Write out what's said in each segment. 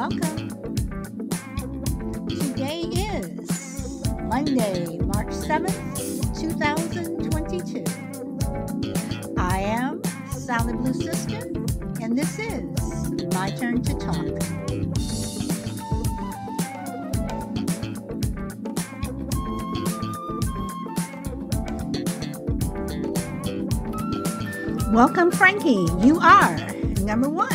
welcome. Today is Monday, March 7th, 2022. I am Sally Blue Sister, and this is My Turn to Talk. Welcome, Frankie. You are number one.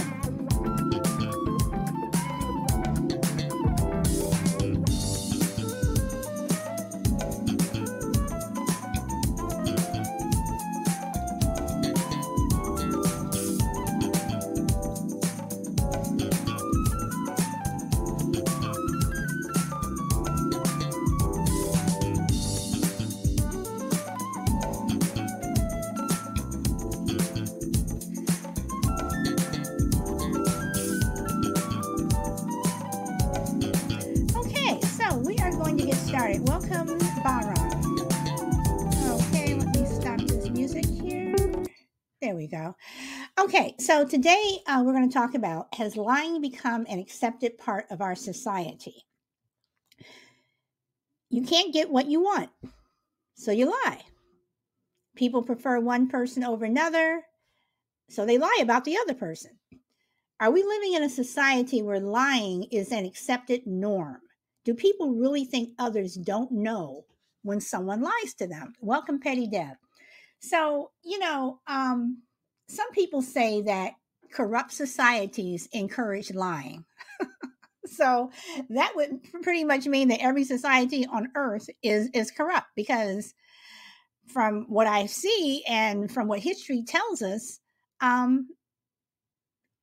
Welcome, Bara. Okay, let me stop this music here. There we go. Okay, so today we're going to talk about, has lying become an accepted part of our society? You can't get what you want, so you lie. People prefer one person over another, so they lie about the other person. Are we living in a society where lying is an accepted norm? Do people really think others don't know when someone lies to them? Welcome, Petty Deb. So, some people say that corrupt societies encourage lying. So that would pretty much mean that every society on earth is corrupt, because from what I see and from what history tells us,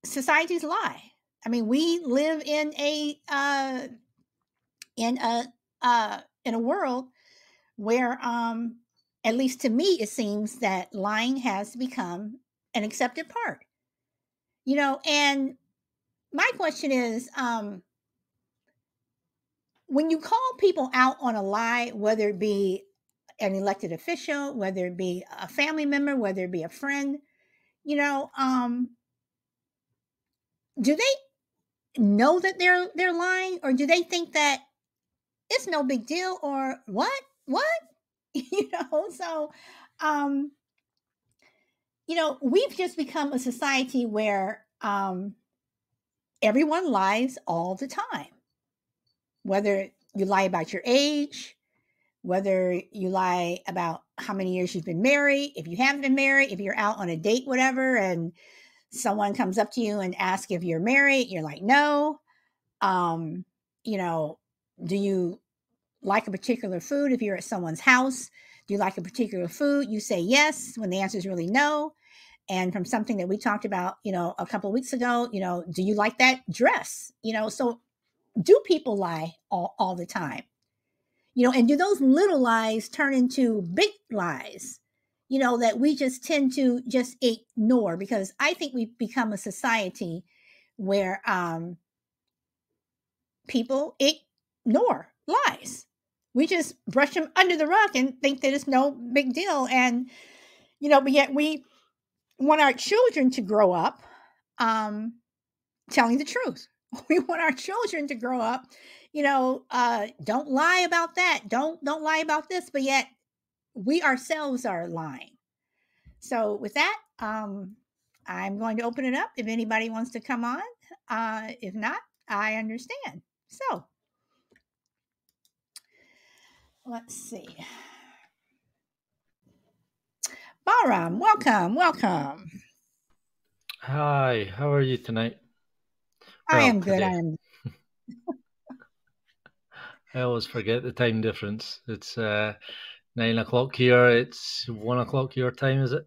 societies lie. I mean, we live in a world where, at least to me, it seems that lying has become an accepted part. And my question is, when you call people out on a lie, whether it be an elected official, whether it be a family member, whether it be a friend, do they know that they're lying, or do they think that it's no big deal, or what? So we've just become a society where everyone lies all the time, whether you lie about your age, whether you lie about how many years you've been married, if you haven't been married, if you're out on a date, whatever, and someone comes up to you and asks if you're married, you're like, no. Do you like a particular food? If you're at someone's house, do you like a particular food? You say yes when the answer is really no. And from something that we talked about, a couple of weeks ago, do you like that dress? So do people lie all the time? And do those little lies turn into big lies, that we just tend to just ignore? Because I think we've become a society where people ignore lies. We just brush them under the rug and think that it's no big deal. And, but yet we want our children to grow up telling the truth. We want our children to grow up, don't lie about that. Don't lie about this. But yet we ourselves are lying. So with that, I'm going to open it up if anybody wants to come on. If not, I understand. So let's see. Bahram, welcome. Hi, how are you tonight? I am good. I am. I always forget the time difference. It's 9 o'clock here. It's 1 o'clock your time, is it?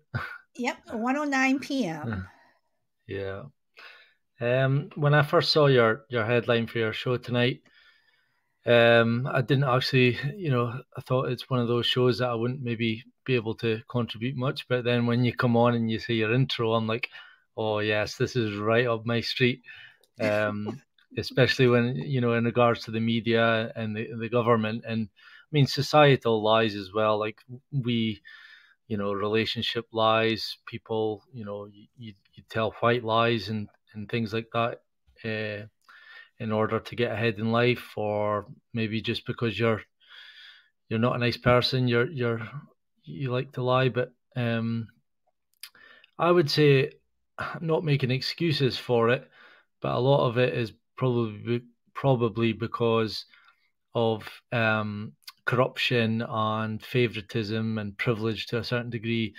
Yep, 1:09 p.m. Yeah. When I first saw your headline for your show tonight, I didn't actually, I thought it's one of those shows that I wouldn't maybe be able to contribute much. But then when you come on and you say your intro, I'm like, oh yes, this is right up my street. Especially when, in regards to the media and the government, and I mean societal lies as well. Like we, relationship lies, people, you tell white lies and things like that. in order to get ahead in life, or maybe just because you're not a nice person, you like to lie. But I would say I'm not making excuses for it, but a lot of it is probably because of corruption and favoritism and privilege to a certain degree,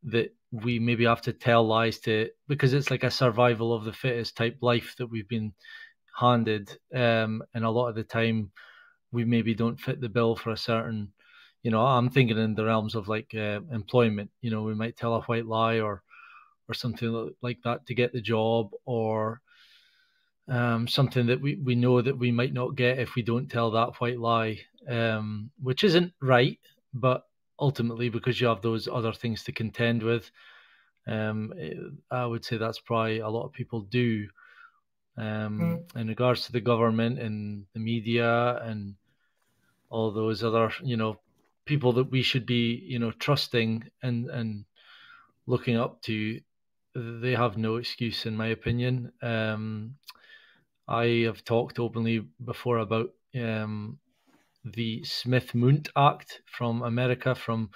that we maybe have to tell lies to, because it's like a survival of the fittest type life that we've been handed, and a lot of the time we maybe don't fit the bill for a certain, I'm thinking in the realms of like employment. We might tell a white lie or something like that to get the job, or something that we know that we might not get if we don't tell that white lie, which isn't right, but ultimately because you have those other things to contend with, I would say that's probably a lot of people do. In regards to the government and the media and all those other, people that we should be, trusting and looking up to, they have no excuse, in my opinion. I have talked openly before about the Smith-Mundt Act from America. I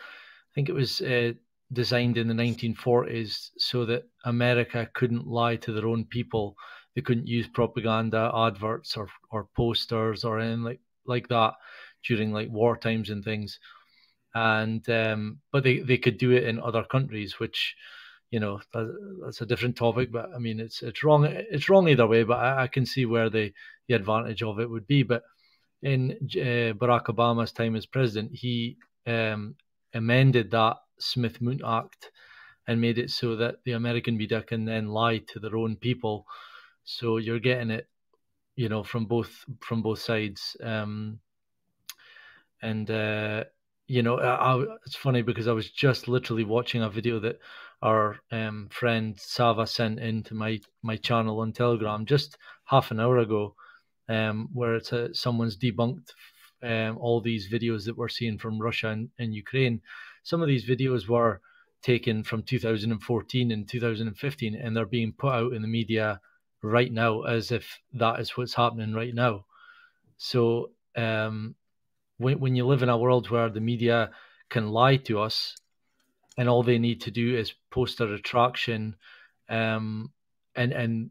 think it was designed in the 1940s so that America couldn't lie to their own people. They couldn't use propaganda, adverts, or posters or anything like that during like war times and things. And but they could do it in other countries, which, that's a different topic. But I mean, it's wrong. It's wrong either way. But I can see where the advantage of it would be. But in Barack Obama's time as president, he amended that Smith-Mundt Act and made it so that the American media can then lie to their own people. So you're getting it, from both sides. And it's funny because I was just literally watching a video that our friend Sava sent into my channel on Telegram just half an hour ago, where it's someone's debunked all these videos that we're seeing from Russia and Ukraine. Some of these videos were taken from 2014 and 2015, and they're being put out in the media right now as if that is what's happening right now. So when you live in a world where the media can lie to us, and all they need to do is post a retraction, and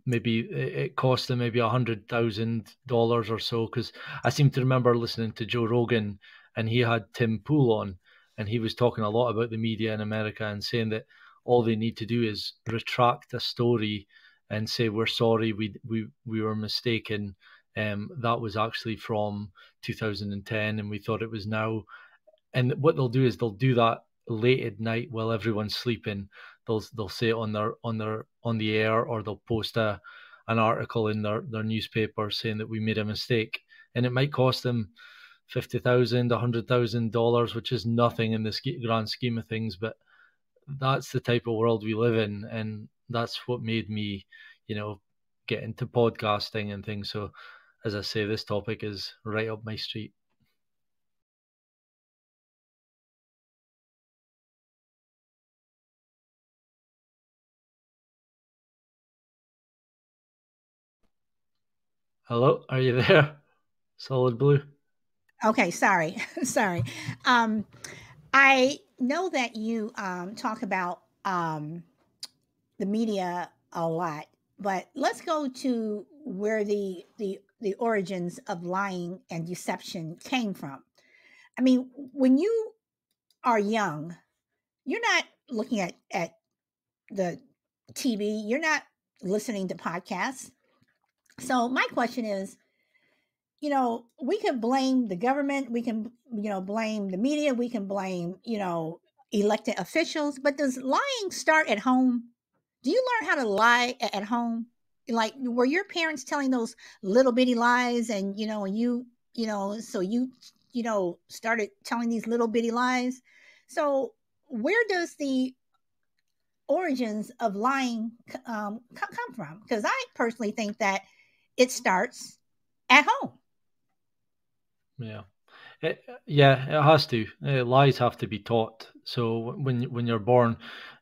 maybe it cost them maybe $100,000 or so. Because I seem to remember listening to Joe Rogan, and he had Tim Pool on, and he was talking a lot about the media in America and saying that all they need to do is retract a story and say, we're sorry, we were mistaken. That was actually from 2010, and we thought it was now. And what they'll do is they'll do that late at night while everyone's sleeping. They'll say it on the air, or they'll post an article in their newspaper saying that we made a mistake, and it might cost them $50,000, $100,000, which is nothing in the grand scheme of things. But that's the type of world we live in, and that's what made me, get into podcasting and things. So, as I say, this topic is right up my street. Hello, are you there? Solid Blue. Okay, sorry. Sorry. I know that you talk about the media a lot, but let's go to where the origins of lying and deception came from. I mean, when you are young, you're not looking at the TV, you're not listening to podcasts. So my question is, we can blame the government, we can, blame the media, we can blame, elected officials, but does lying start at home? Do you learn how to lie at home? Like, were your parents telling those little bitty lies, and so you started telling these little bitty lies? So where does the origins of lying come from? Because I personally think that it starts at home. Yeah. It has to. Lies have to be taught. So when you're born,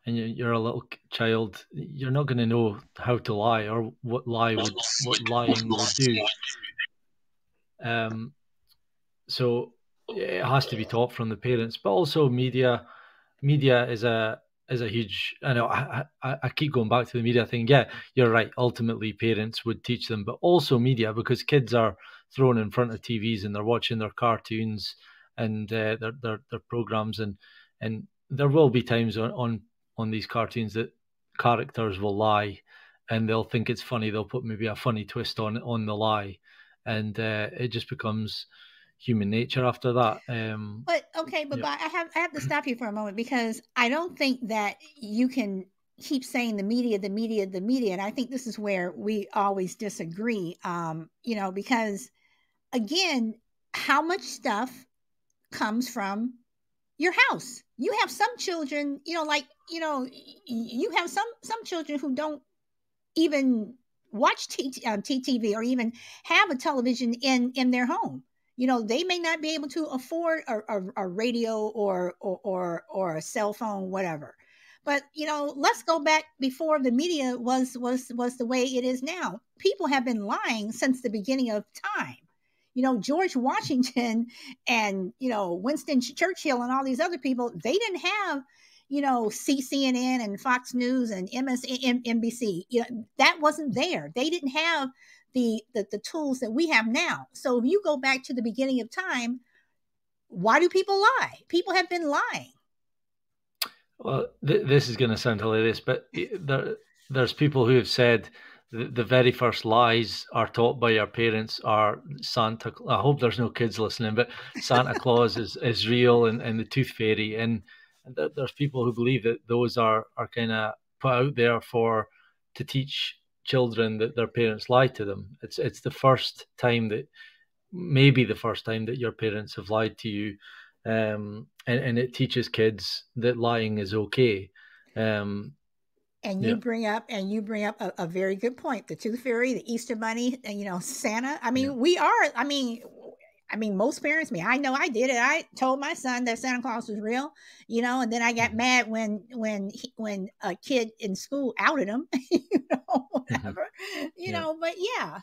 and you're a little child, you're not going to know how to lie or what lying would do. So it has to be taught from the parents, but also media. Media is a huge. I know I keep going back to the media thing. Yeah, you're right. Ultimately, parents would teach them, but also media, because kids are thrown in front of TVs and they're watching their cartoons and their programs, and there will be times on these cartoons that characters will lie, and they'll think it's funny. They'll put maybe a funny twist on the lie, and it just becomes human nature after that. But okay, but I have to stop you for a moment, because I don't think that you can keep saying the media, the media, the media, and I think this is where we always disagree. Because again, how much stuff comes from your house? You have some children, you have some children who don't even watch TTV or even have a television in their home. They may not be able to afford a radio or a cell phone, whatever. But let's go back before the media was the way it is now. People have been lying since the beginning of time. George Washington and Winston Churchill and all these other people, they didn't have CNN and Fox News and MSNBC. That wasn't there. They didn't have the tools that we have now. So if you go back to the beginning of time, why do people lie? People have been lying. Well, this is going to sound hilarious, but there's people who have said the very first lies are taught by your parents are Santa. I hope there's no kids listening, but Santa Claus is real, and the Tooth Fairy, and there's people who believe that those are kind of put out there to teach children that their parents lie to them. It's the first time that maybe the first time that your parents have lied to you, and it teaches kids that lying is okay. And you bring up a very good point. The Tooth Fairy, the Easter Bunny, and Santa. I mean, we are. I mean, most parents. I know I did it. I told my son that Santa Claus was real, and then I got mad when a kid in school outed him, whatever, But yeah.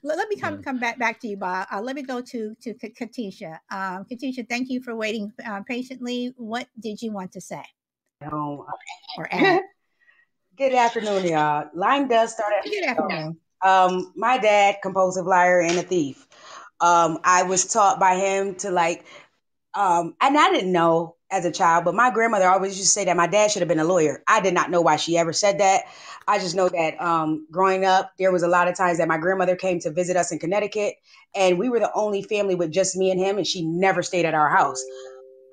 Let me come back to you, Bob. Let me go to Katisha. Katisha, thank you for waiting patiently. What did you want to say? Or add? Good afternoon, y'all. Lying does start at Good afternoon. my dad, compulsive liar and a thief. I was taught by him to and I didn't know as a child, but my grandmother always used to say that my dad should have been a lawyer. I did not know why she ever said that. I just know that growing up, there was a lot of times that my grandmother came to visit us in Connecticut, and we were the only family with just me and him, and she never stayed at our house.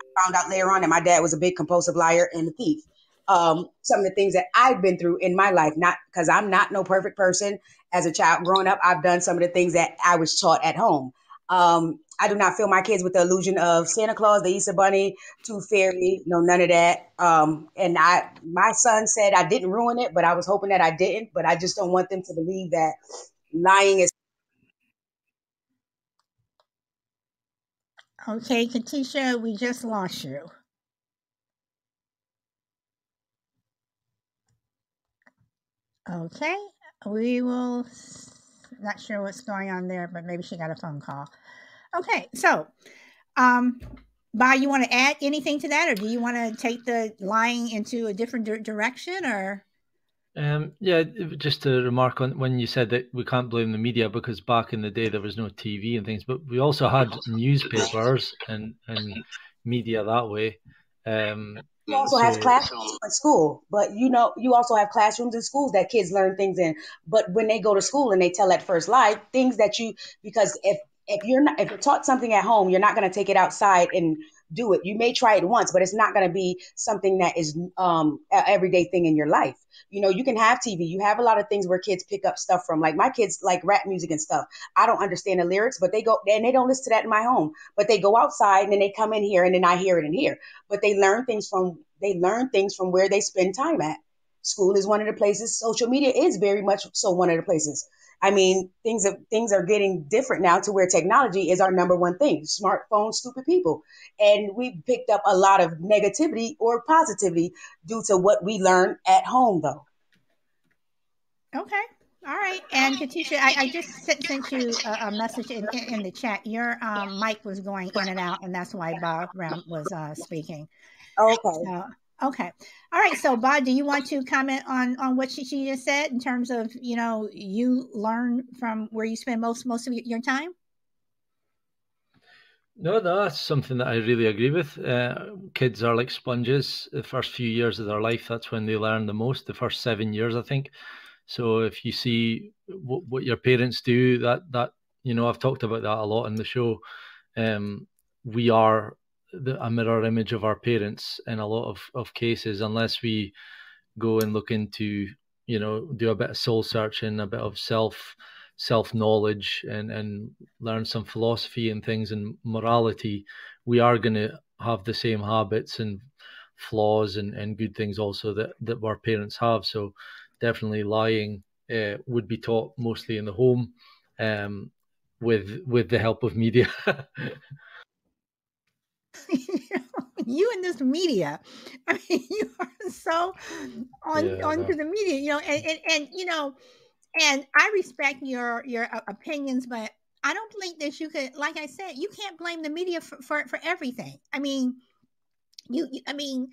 I found out later on that my dad was a big compulsive liar and a thief. Some of the things that I've been through in my life, not because I'm not no perfect person. As a child growing up, I've done some of the things that I was taught at home. I do not fill my kids with the illusion of Santa Claus, the Easter Bunny, Tooth Fairy, no, none of that. My son said I didn't ruin it, but I was hoping that I didn't. But I just don't want them to believe that lying is. Okay, Katisha, we just lost you. Okay, we will. Not sure what's going on there, but maybe she got a phone call. Okay, so, Ba, you want to add anything to that, or do you want to take the lying into a different direction, or? Yeah, just to remark on when you said that we can't blame the media because back in the day there was no TV and things, but we also had newspapers and media that way. You also have classrooms at school, but you also have classrooms in schools that kids learn things in. But when they go to school and they tell that first lie, things that because if you're taught something at home, you're not going to take it outside and do it. You may try it once, but it's not going to be something that is an everyday thing in your life. You can have TV. You have a lot of things where kids pick up stuff from. Like my kids like rap music and stuff. I don't understand the lyrics, but they go and they don't listen to that in my home. But they go outside and then they come in here and then I hear it in here. But they learn things from where they spend time at. School is one of the places. Social media is very much so one of the places. I mean, things are getting different now to where technology is our number one thing. Smartphones, stupid people. And we picked up a lot of negativity or positivity due to what we learned at home, though. Okay. All right. And Katisha, I just sent you a message in the chat. Your mic was going in and out, and that's why Bob Brown was speaking. Okay. So, okay. All right. So, Bob, do you want to comment on what she just said in terms of, you learn from where you spend most of your time? No, that's something that I really agree with. Kids are like sponges. The first few years of their life, that's when they learn the most. The first 7 years, I think. So if you see what your parents do, that I've talked about that a lot in the show. We are a mirror image of our parents in a lot of cases, unless we go and look into, do a bit of soul searching, a bit of self knowledge, and learn some philosophy and things and morality. We are going to have the same habits and flaws and good things also that our parents have. So definitely lying would be taught mostly in the home, with the help of media. You and this media, I mean, you are so onto the media, and I respect your opinions, but I don't think that you could, like I said, you can't blame the media for everything. I mean, I mean,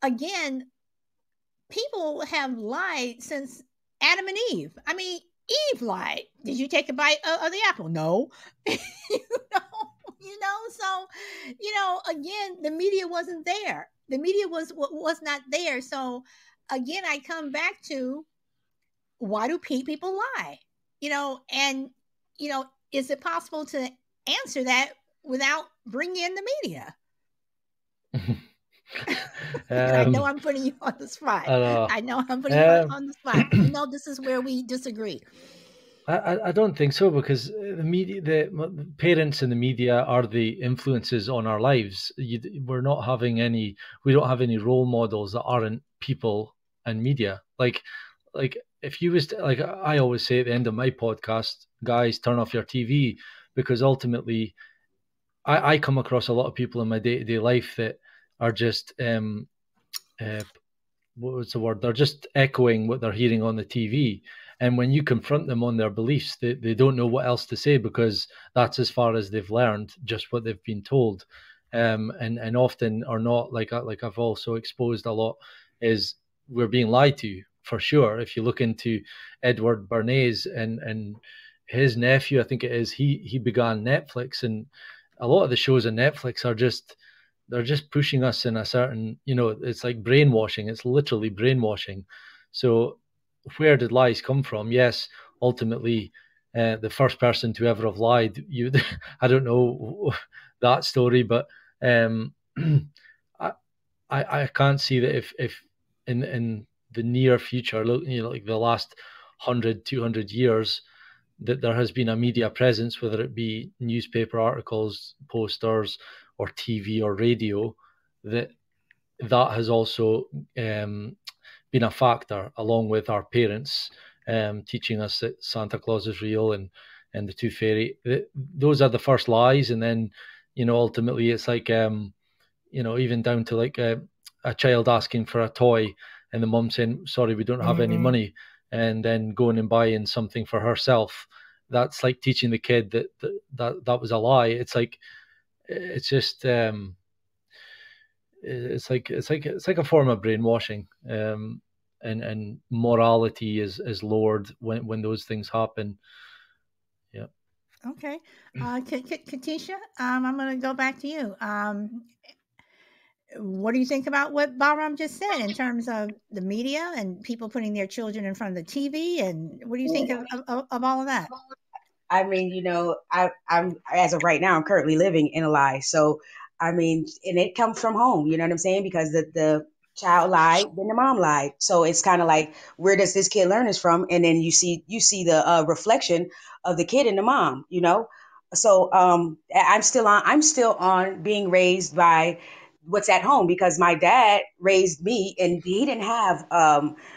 again, people have lied since Adam and Eve. I mean, Eve lied. Did you take a bite of the apple? No. So again, the media wasn't there. The media was not there. So again, I come back to, why do people lie? And is it possible to answer that without bringing in the media? I know I'm putting you on the spot. I know I'm putting you on the spot. This is where we disagree. I don't think so, because the media, the parents and the media are the influences on our lives. We don't have any role models that aren't people and media. Like if you was to, like I always say at the end of my podcast, guys, turn off your TV, because ultimately I come across a lot of people in my day-to-day life that are just what was the word? They're just echoing what they're hearing on the TV. And when you confront them on their beliefs, they don't know what else to say, because that's as far as they've learned, just what they've been told. And often or not, like I've also exposed a lot, is we're being lied to, for sure. If you look into Edward Bernays and his nephew, I think it is, he began Netflix, and a lot of the shows on Netflix are they're just pushing us in a certain, it's like brainwashing. It's literally brainwashing. So where did lies come from? Yes, ultimately, the first person to ever have lied, I don't know that story, but I can't see that if in the near future, like the last 100, 200 years, that there has been a media presence, whether it be newspaper articles, posters, or TV or radio, that has also been a factor, along with our parents teaching us that Santa Claus is real and the Tooth Fairy. Those are the first lies, and then ultimately it's like even down to like a child asking for a toy, and the mum saying, "Sorry, we don't have any money," and then going and buying something for herself. That's like teaching the kid that was a lie. It's like, it's just it's like a form of brainwashing, and morality is lowered when those things happen. Yeah. Okay. Katisha, I'm going to go back to you. What do you think about what Bahram just said in terms of the media and people putting their children in front of the TV? And what do you think of all of that? I mean, I'm as of right now, I'm currently living in a lie. So, I mean, and it comes from home. You know what I'm saying? Because the child lied, then the mom lied. So it's kind of like, where does this kid learn this from? And then you see the reflection of the kid and the mom. So I'm still on being raised by what's at home, because my dad raised me and he didn't have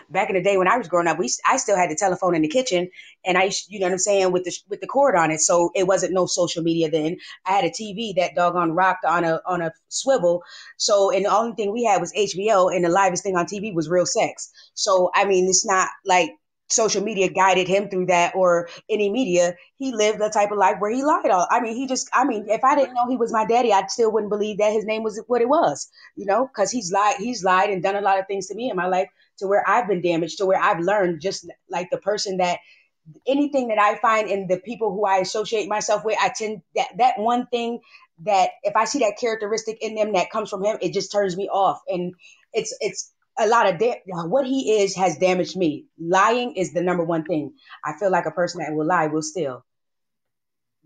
back in the day when I was growing up, I still had the telephone in the kitchen, and you know what I'm saying, with the cord on it, so it wasn't no social media then. I had a TV that doggone rocked on a swivel, so, and the only thing we had was HBO, and the livest thing on TV was Real Sex. So I mean, it's not like social media guided him through that, or any media. He lived a type of life where he lied all. I mean, if I didn't know he was my daddy, I still wouldn't believe that his name was what it was, because he's lied and done a lot of things to me in my life, to where I've been damaged, to where I've learned, just like the person that, anything that I find in the people who I associate myself with, I tend that one thing, that if I see that characteristic in them that comes from him, it just turns me off. And it's a lot of what he is has damaged me. Lying is the number one thing. I feel like a person that will lie will steal.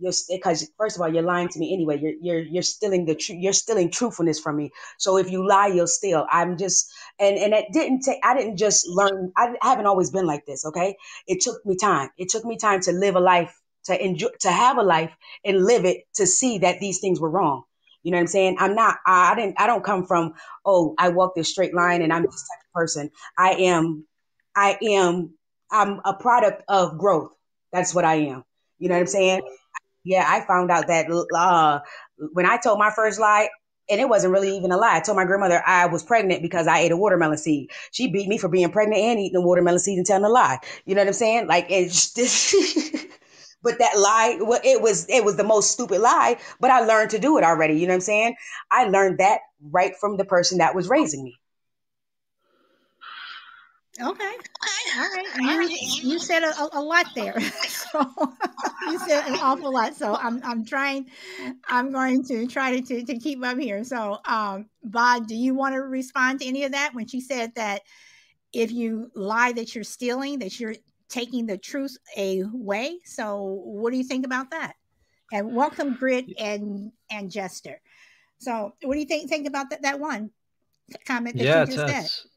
Because first of all, you're lying to me anyway. You're stealing the truth. You're stealing truthfulness from me. So if you lie, you'll steal. I'm just, and it didn't take. I didn't just learn. I haven't always been like this. Okay, it took me time. It took me time to live a life, to enjoy, to have a life and live it, to see that these things were wrong. You know what I'm saying? I'm not. I don't come from. Oh, I walk this straight line and I'm this type of person. I am. I am. I'm a product of growth. That's what I am. You know what I'm saying? Yeah, I found out that when I told my first lie, and it wasn't really even a lie. I told my grandmother I was pregnant because I ate a watermelon seed. She beat me for being pregnant and eating a watermelon seed and telling a lie. You know what I'm saying? Like, it's but that lie, well, it was the most stupid lie. But I learned to do it already. You know what I'm saying? I learned that right from the person that was raising me. Okay. All right. You said a lot there. So you said an awful lot. So I'm going to try to keep up here. So Bob, do you want to respond to any of that when she said that if you lie that you're stealing, that you're taking the truth away? So what do you think about that? And welcome Grit and Jester. So what do you think about that one comment that Yeah, she just said?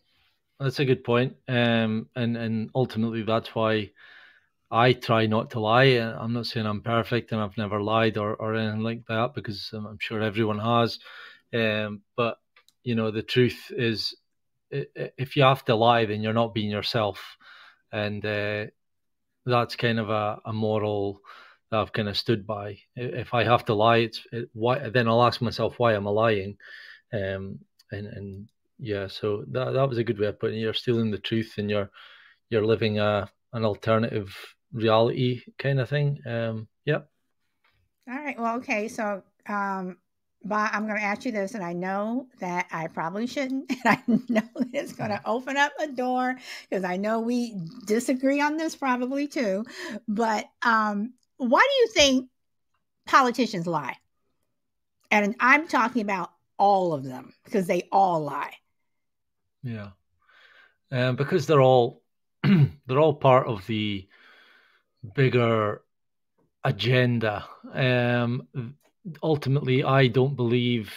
that's a good point. And ultimately that's why I try not to lie. I'm not saying I'm perfect and I've never lied or anything like that, because I'm sure everyone has. But the truth is, if you have to lie, then you're not being yourself. And that's kind of a moral that I've kind of stood by. If I have to lie, why? Then I'll ask myself why am I lying, and yeah. So that was a good way of putting it. You're stealing the truth, and you're living an alternative reality kind of thing. Yeah. All right. Well, okay. So, Bob, I'm going to ask you this, and I know that I probably shouldn't, and I know it's going to open up a door because I know we disagree on this probably too. But why do you think politicians lie? And I'm talking about all of them because they all lie. Yeah. Because they're all they're all part of the bigger agenda. Ultimately, I don't believe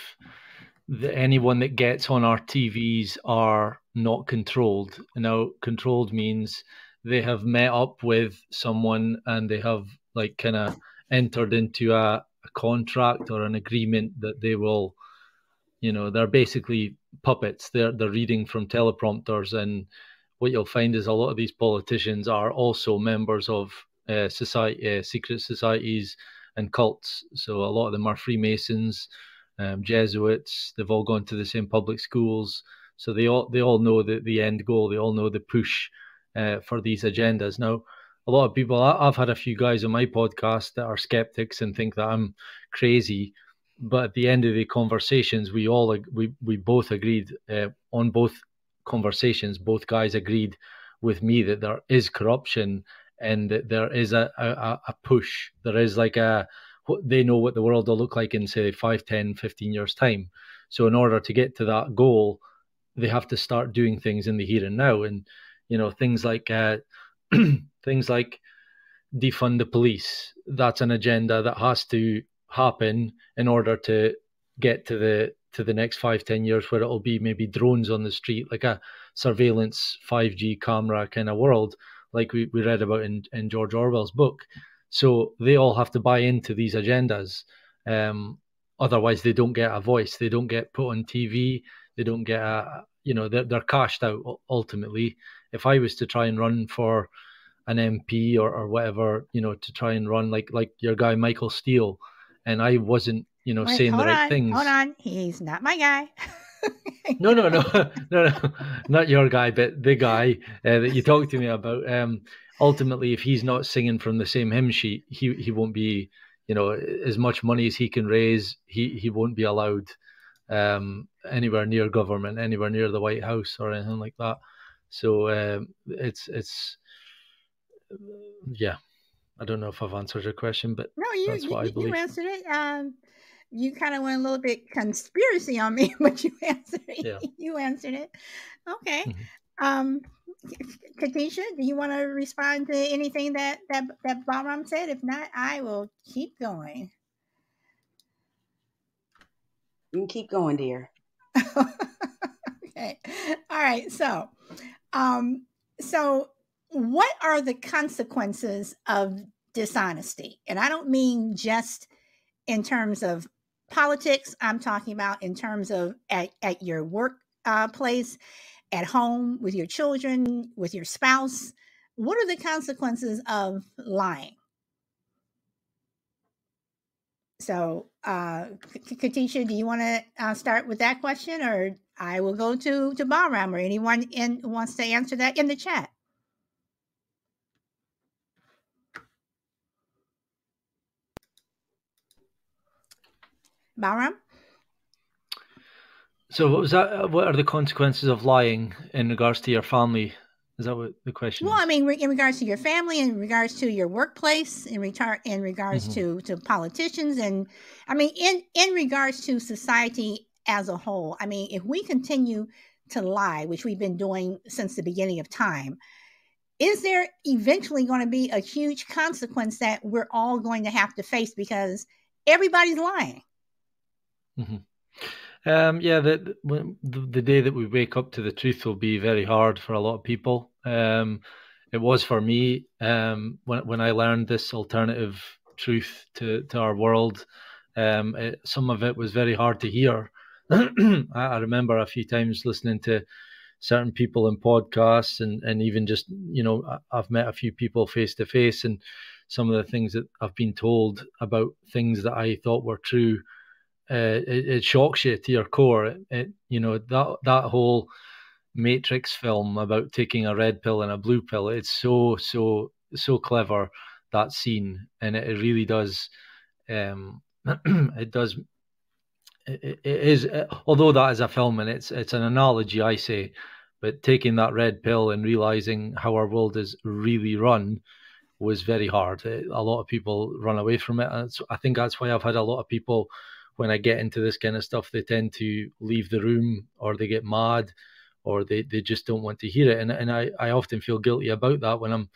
that anyone that gets on our TVs are not controlled. Now, controlled means they have met up with someone and they have like kind of entered into a contract or an agreement that they will, they're basically puppets. They're reading from teleprompters, and what you'll find is a lot of these politicians are also members of secret societies and cults. So a lot of them are Freemasons, Jesuits. They've all gone to the same public schools, so they all know the end goal. They all know the push for these agendas. Now, a lot of people, I've had a few guys on my podcast that are skeptics and think that I'm crazy, but at the end of the conversations, we both agreed on both conversations. Both guys agreed with me that there is corruption and that there is a push. There is like they know what the world will look like in, say, 5, 10, 15 years time. So in order to get to that goal, they have to start doing things in the here and now. And, things like things like defund the police. That's an agenda that has to happen in order to get to the next 5, 10 years, where it'll be maybe drones on the street, like a surveillance 5G camera kind of world, like we read about in George Orwell's book. So they all have to buy into these agendas. otherwise they don't get a voice. They don't get put on TV. They don't get they're cashed out ultimately. If I was to try and run for an MP or whatever, to try and run like your guy Michael Steele, and I wasn't, Wait, saying the right things. Hold on. He's not my guy. No, not your guy, but the guy that you talked to me about. Ultimately, if he's not singing from the same hymn sheet, he won't be, as much money as he can raise, he won't be allowed anywhere near government, anywhere near the White House or anything like that. So it's yeah. I don't know if I've answered your question, but no, that's what I believe. You answered it. You kind of went a little bit conspiracy on me, but you answered it. Yeah. You answered it. Okay. Mm-hmm. Katisha, do you want to respond to anything that Balram said? If not, I will keep going. You can keep going, dear. Okay. All right. So what are the consequences of dishonesty? And I don't mean just in terms of politics. I'm talking about in terms of at your work place, at home, with your children, with your spouse. What are the consequences of lying? So, Katisha, do you want to start with that question, or I will go to Balram, or anyone wants to answer that in the chat? Balram? So what was that? What are the consequences of lying in regards to your family? Is that what the question is? Well, I mean, in regards to your family, in regards to your workplace, in regards mm-hmm. to politicians, and I mean, in regards to society as a whole. I mean, if we continue to lie, which we've been doing since the beginning of time, is there eventually going to be a huge consequence that we're all going to have to face because everybody's lying? Mm-hmm. Yeah, the day that we wake up to the truth will be very hard for a lot of people. It was for me when I learned this alternative truth to our world. Some of it was very hard to hear. I remember a few times listening to certain people in podcasts and even just, I've met a few people face to face, and some of the things that I've been told about things that I thought were true. It shocks you to your core. That whole Matrix film about taking a red pill and a blue pill. It's so clever, that scene, and it really does. It does. It is, although that is a film and it's an analogy, I say, but taking that red pill and realizing how our world is really run was very hard. A lot of people run away from it, and I think that's why I've had a lot of people, when I get into this kind of stuff, they tend to leave the room, or they get mad, or they just don't want to hear it. And I often feel guilty about that when I'm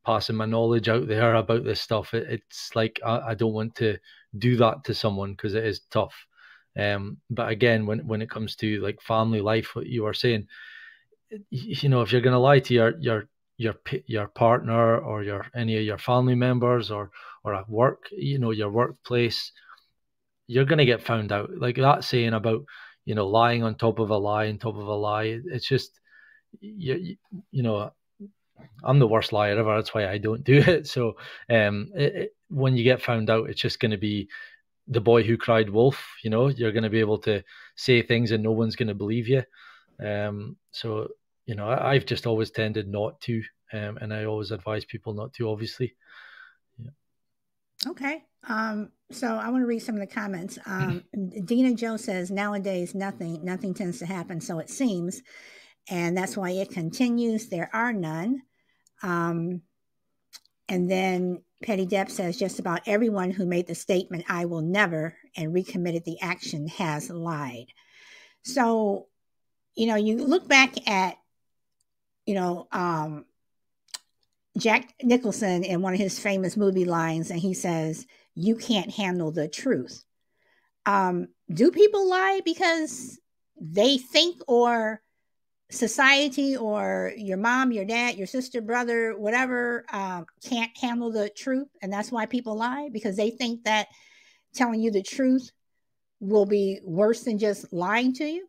passing my knowledge out there about this stuff. It's like I don't want to do that to someone because it is tough. But again, when it comes to like family life, what you are saying, if you're going to lie to your partner or any of your family members or at work, your workplace, you're going to get found out. Like that saying about, lying on top of a lie, on top of a lie. It's just, I'm the worst liar ever. That's why I don't do it. So when you get found out, it's just going to be the boy who cried wolf. You're going to be able to say things and no one's going to believe you. So, I've just always tended not to. And I always advise people not to, obviously. Yeah. Okay. So I want to read some of the comments. Dina Joe says, nowadays, nothing tends to happen. So it seems, and that's why it continues. There are none. And then Petty Depp says, just about everyone who made the statement, I will never, and recommitted the action has lied. So, you look back at, Jack Nicholson in one of his famous movie lines, and he says, you can't handle the truth. Do people lie because they think, or society, or your mom, your dad, your sister, brother, whatever, can't handle the truth, and that's why people lie, because they think that telling you the truth will be worse than just lying to you?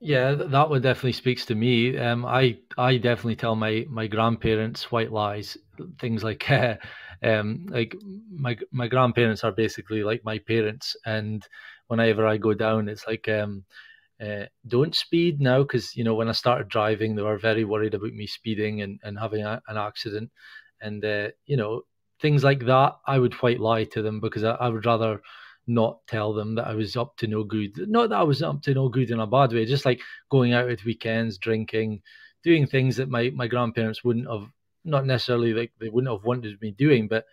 Yeah, that one definitely speaks to me. I definitely tell my grandparents white lies, things like like my grandparents are basically like my parents, and whenever I go down, it's like don't speed now, because when I started driving, they were very worried about me speeding and having an accident, and things like that. I would white lie to them because I would rather not tell them that I was up to no good. Not that I was up to no good in a bad way, just like going out at weekends, drinking, doing things that my grandparents wouldn't have, not necessarily like they wouldn't have wanted me doing, but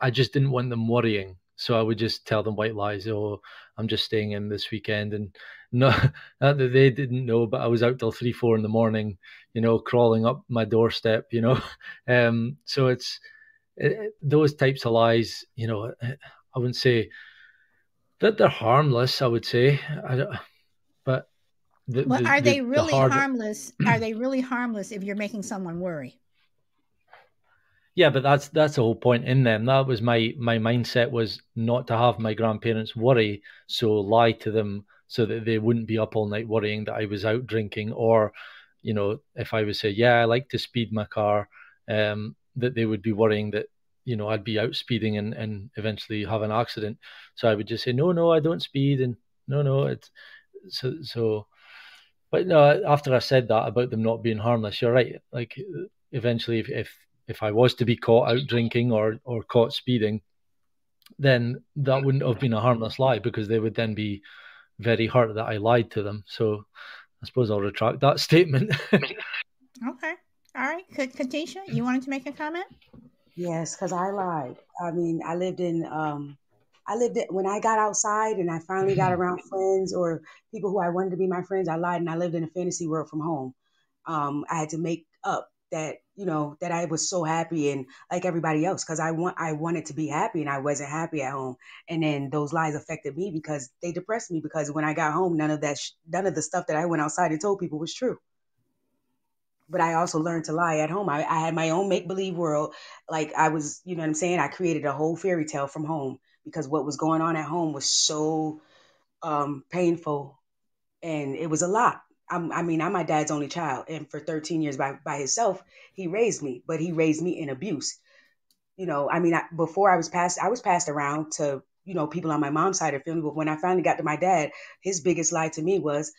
I just didn't want them worrying. So I would just tell them white lies. Oh, I'm just staying in this weekend. And no, not that they didn't know, but I was out till 3, 4 in the morning, crawling up my doorstep. So those types of lies, I wouldn't say that they're harmless, I would say. But the, Well, the, are the, they the really hard, harmless? Are they really harmless if you're making someone worry? Yeah, but that's the whole point in them. That was my mindset, was not to have my grandparents worry, so lie to them so that they wouldn't be up all night worrying that I was out drinking, or if I would say, yeah, I like to speed my car, that they would be worrying that I'd be out speeding and eventually have an accident. So I would just say, no, I don't speed, and no, it's so. But no, after I said that about them not being harmless, you're right. Like eventually, if I was to be caught out drinking or caught speeding, then that wouldn't have been a harmless lie, because they would then be very hurt that I lied to them. So I suppose I'll retract that statement. Okay. All right. Katisha, you wanted to make a comment? Yes, because I lied. I mean, I lived it when I got outside and I finally got around friends or people who I wanted to be my friends. I lied and I lived in a fantasy world from home. I had to make up that, that I was so happy and like everybody else, because I wanted to be happy and I wasn't happy at home. And then those lies affected me because they depressed me, because when I got home, none of the stuff that I went outside and told people was true. But I also learned to lie at home. I had my own make believe world. Like I was, you know what I'm saying? I created a whole fairy tale from home because what was going on at home was so painful, and it was a lot. I mean, I'm my dad's only child, and for 13 years by himself, he raised me, but he raised me in abuse. I mean, before I was passed around to, people on my mom's side of the family. But when I finally got to my dad, his biggest lie to me was,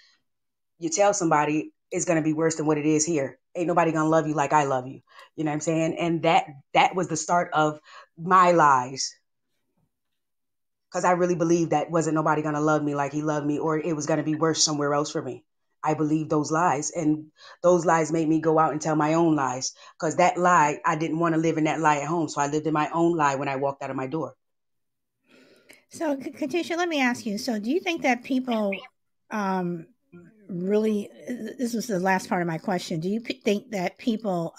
you tell somebody it's going to be worse than what it is here. Ain't nobody going to love you like I love you. You know what I'm saying? And that was the start of my lies, because I really believed that wasn't nobody going to love me like he loved me, or it was going to be worse somewhere else for me. I believed those lies, and those lies made me go out and tell my own lies, because that lie, I didn't want to live in that lie at home. So I lived in my own lie when I walked out of my door. So, Katisha, let me ask you. So, do you think that people really, this was the last part of my question. Do you think that people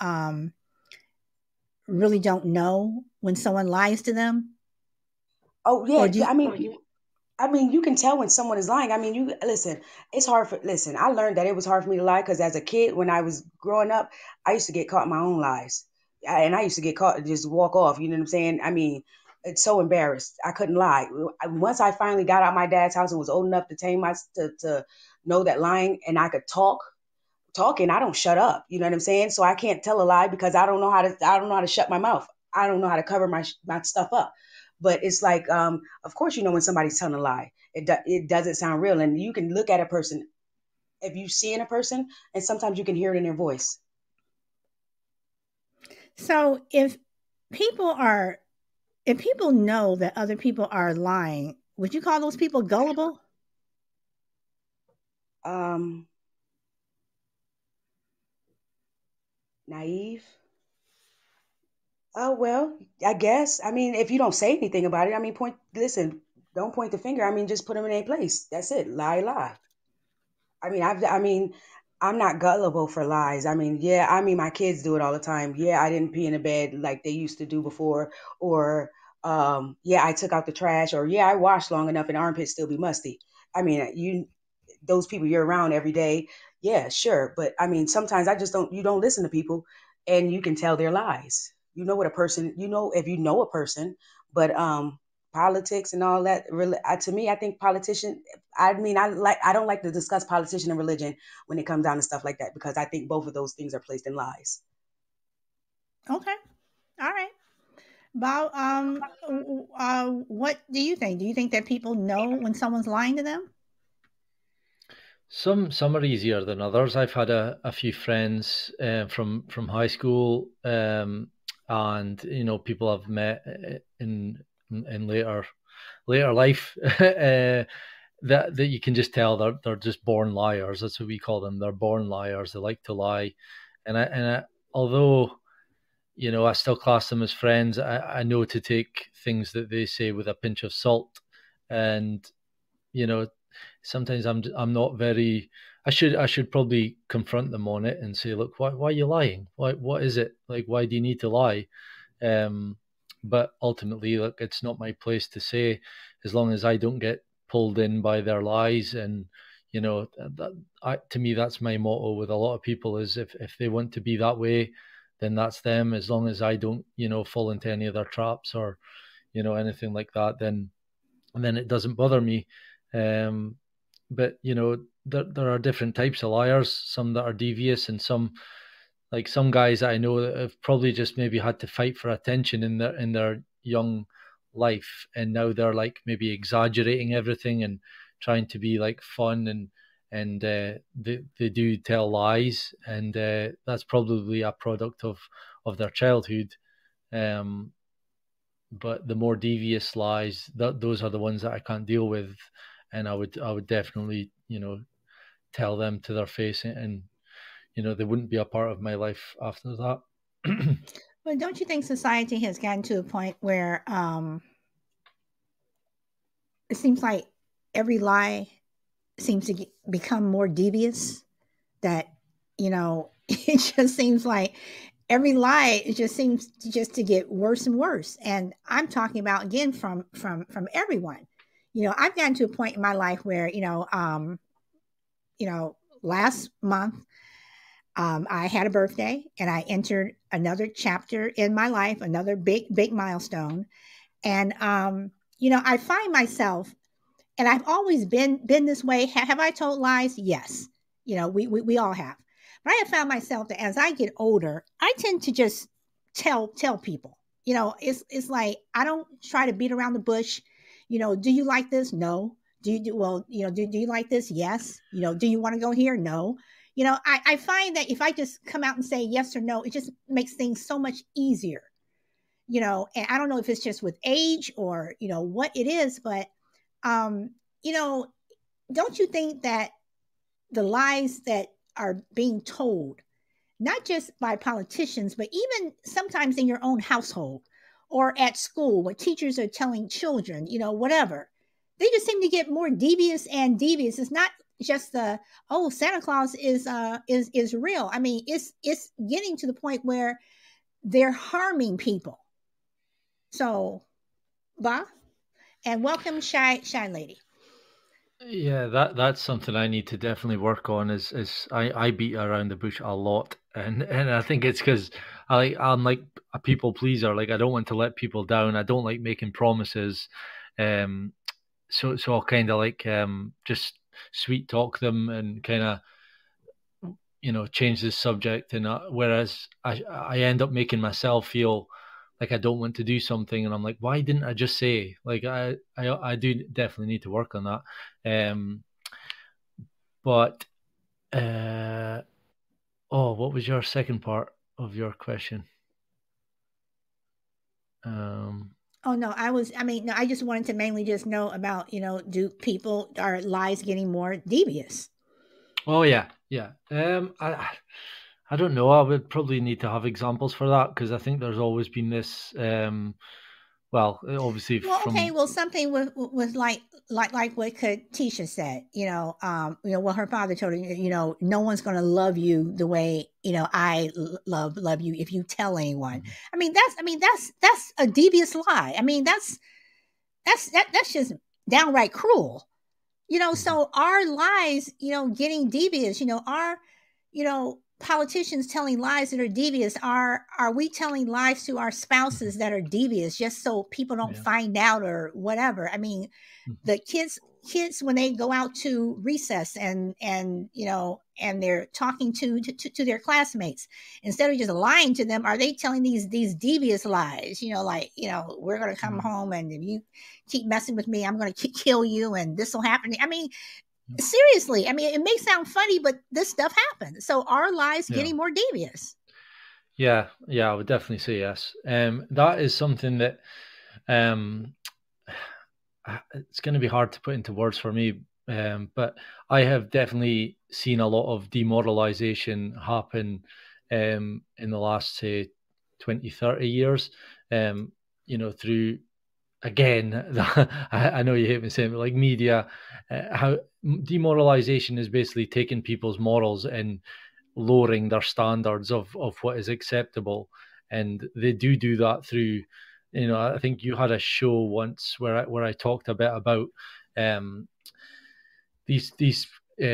really don't know when someone lies to them? Oh Or yeah, do you, I mean, you can tell when someone is lying. I mean, you listen. It's hard for listen. I learned that it was hard for me to lie because as a kid, when I was growing up, I used to get caught in my own lies, and I used to get caught and just walk off. You know what I'm saying? I mean, it's so embarrassed. I couldn't lie. Once I finally got out my dad's house and was old enough to tame my to know that lying, and I could talking, I don't shut up. You know what I'm saying? So I can't tell a lie because I don't know how to shut my mouth. I don't know how to cover my stuff up. But it's like, of course, when somebody's telling a lie, it doesn't sound real, and you can look at a person if you see in a person, and sometimes you can hear it in their voice. so if people know that other people are lying, would you call those people gullible? Um, Naive. Oh well, I guess. I mean, if you don't say anything about it, I mean, listen, don't point the finger. I mean, just put them in their place. That's it. Lie, lie. I mean, I'm not gullible for lies. I mean, yeah, I mean, my kids do it all the time. Yeah, I didn't pee in the bed like they used to do before, or yeah, I took out the trash, or yeah, I washed long enough and armpits still be musty. I mean, those people you're around every day, yeah, sure, but I mean, sometimes I just don't. You don't listen to people, and you can tell their lies. You know what a person. You know if you know a person, but politics and all that. To me, I think politician. I mean, I don't like to discuss politician and religion when it comes down to stuff like that, because I think both of those things are placed in lies. Okay. All right. Bob, what do you think? Do you think that people know when someone's lying to them? Some are easier than others. I've had a few friends from high school, and people I've met in later life that you can just tell they're just born liars. That's what we call them. They're born liars. They like to lie, and although I still class them as friends, I know to take things that they say with a pinch of salt, and sometimes I'm not very. I should probably confront them on it and say, look, why are you lying? What is it like? Why do you need to lie? But ultimately, look, it's not my place to say, as long as I don't get pulled in by their lies. And to me, that's my motto with a lot of people: is if they want to be that way, then that's them. As long as I don't fall into any of their traps or anything like that, then it doesn't bother me. But there are different types of liars, some that are devious, and some guys that I know that have probably just maybe had to fight for attention in their young life, and now they're like maybe exaggerating everything and trying to be like fun, and they do tell lies, and that's probably a product of their childhood. But the more devious lies, those are the ones that I can't deal with, and I would definitely tell them to their face, and they wouldn't be a part of my life after that. Well, don't you think society has gotten to a point where it seems like every lie seems to become more devious? That it just seems like every lie, it just seems to get worse and worse. And I'm talking about, again, from everyone. I've gotten to a point in my life where last month I had a birthday, and I entered another chapter in my life, another big milestone. And I find myself, and I've always been this way. Have I told lies? Yes. We all have. But I have found myself that as I get older, I tend to just tell people. It's like I don't try to beat around the bush. Do you like this? No. Do you like this? Yes. Do you want to go here? No. I find that if I just come out and say yes or no, it just makes things so much easier. And I don't know if it's just with age or what it is, but don't you think that the lies that are being told, not just by politicians, but even sometimes in your own household or at school, what teachers are telling children, whatever, they just seem to get more devious and devious. It's not just Santa Claus is real. I mean, it's getting to the point where they're harming people. So, Ba, and welcome, shy lady. Yeah, that's something I need to definitely work on. Is I beat around the bush a lot, and I think it's because I'm like a people pleaser. Like, I don't want to let people down. I don't like making promises. So I'll kind of like just sweet talk them and kind of change the subject, and whereas I end up making myself feel like I don't want to do something, and I'm like, why didn't I just say? Like, I do definitely need to work on that. But what was your second part of your question? Oh no, I just wanted to mainly just know about, are lies getting more devious? Oh yeah. I don't know. I would probably need to have examples for that, because I think there's always been this. Obviously okay. Well, something with like what Tisha said. What her father told her. No one's going to love you the way I love you if you tell anyone. Mm-hmm. That's a devious lie. That's just downright cruel. Mm-hmm. So our lies, getting devious. Our politicians telling lies that are devious, are we telling lies to our spouses that are devious just so people don't find out or whatever? I mean, the kids when they go out to recess and they're talking to their classmates, instead of just lying to them, are they telling these devious lies? We're going to come home, and if you keep messing with me, I'm going to kill you, and this will happen. I mean, seriously, I mean, it may sound funny, but this stuff happens. So are lies getting more devious? Yeah, I would definitely say yes. That is something that it's going to be hard to put into words for me, but I have definitely seen a lot of demoralization happen in the last, say, 20, 30 years, through, again, I know you hate me saying it, but like media, how demoralization is basically taking people's morals and lowering their standards of what is acceptable. And they do that through, I think you had a show once where I talked a bit about these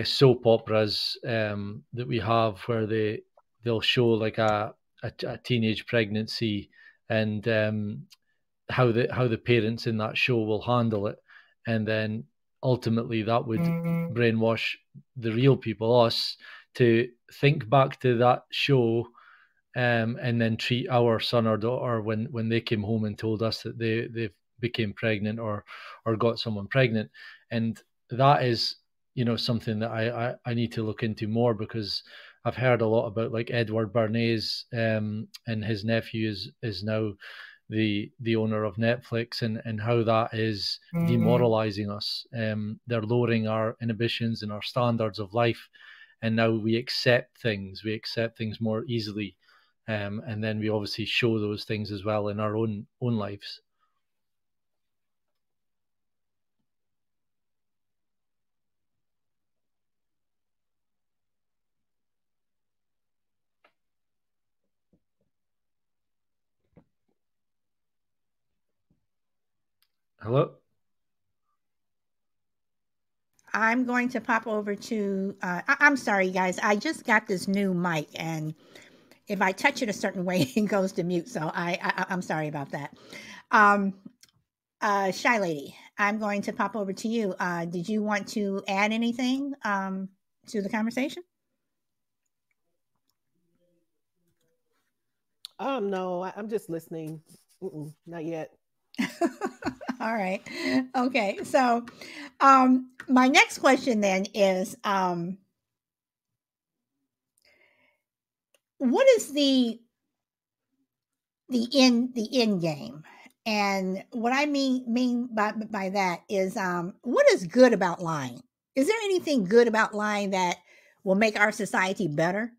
soap operas that we have, where they'll show like a teenage pregnancy, and how the parents in that show will handle it, and then ultimately that would brainwash the real people, us, to think back to that show, and then treat our son or daughter when they came home and told us that they became pregnant or got someone pregnant. And that is, something that I need to look into more, because I've heard a lot about like Edward Bernays, and his nephew is now the owner of Netflix, and how that is demoralizing us. They're lowering our inhibitions and our standards of life, and now we accept things more easily, and then we obviously show those things as well in our own lives. Hello? I'm going to pop over to, I'm sorry, guys. I just got this new mic, and if I touch it a certain way, it goes to mute. So I'm sorry about that. Shy Lady, I'm going to pop over to you. Did you want to add anything to the conversation? No, I'm just listening. Not yet. All right. Okay. So, my next question then is, what is the end game? And what I mean by that is, what is good about lying? Is there anything good about lying that will make our society better?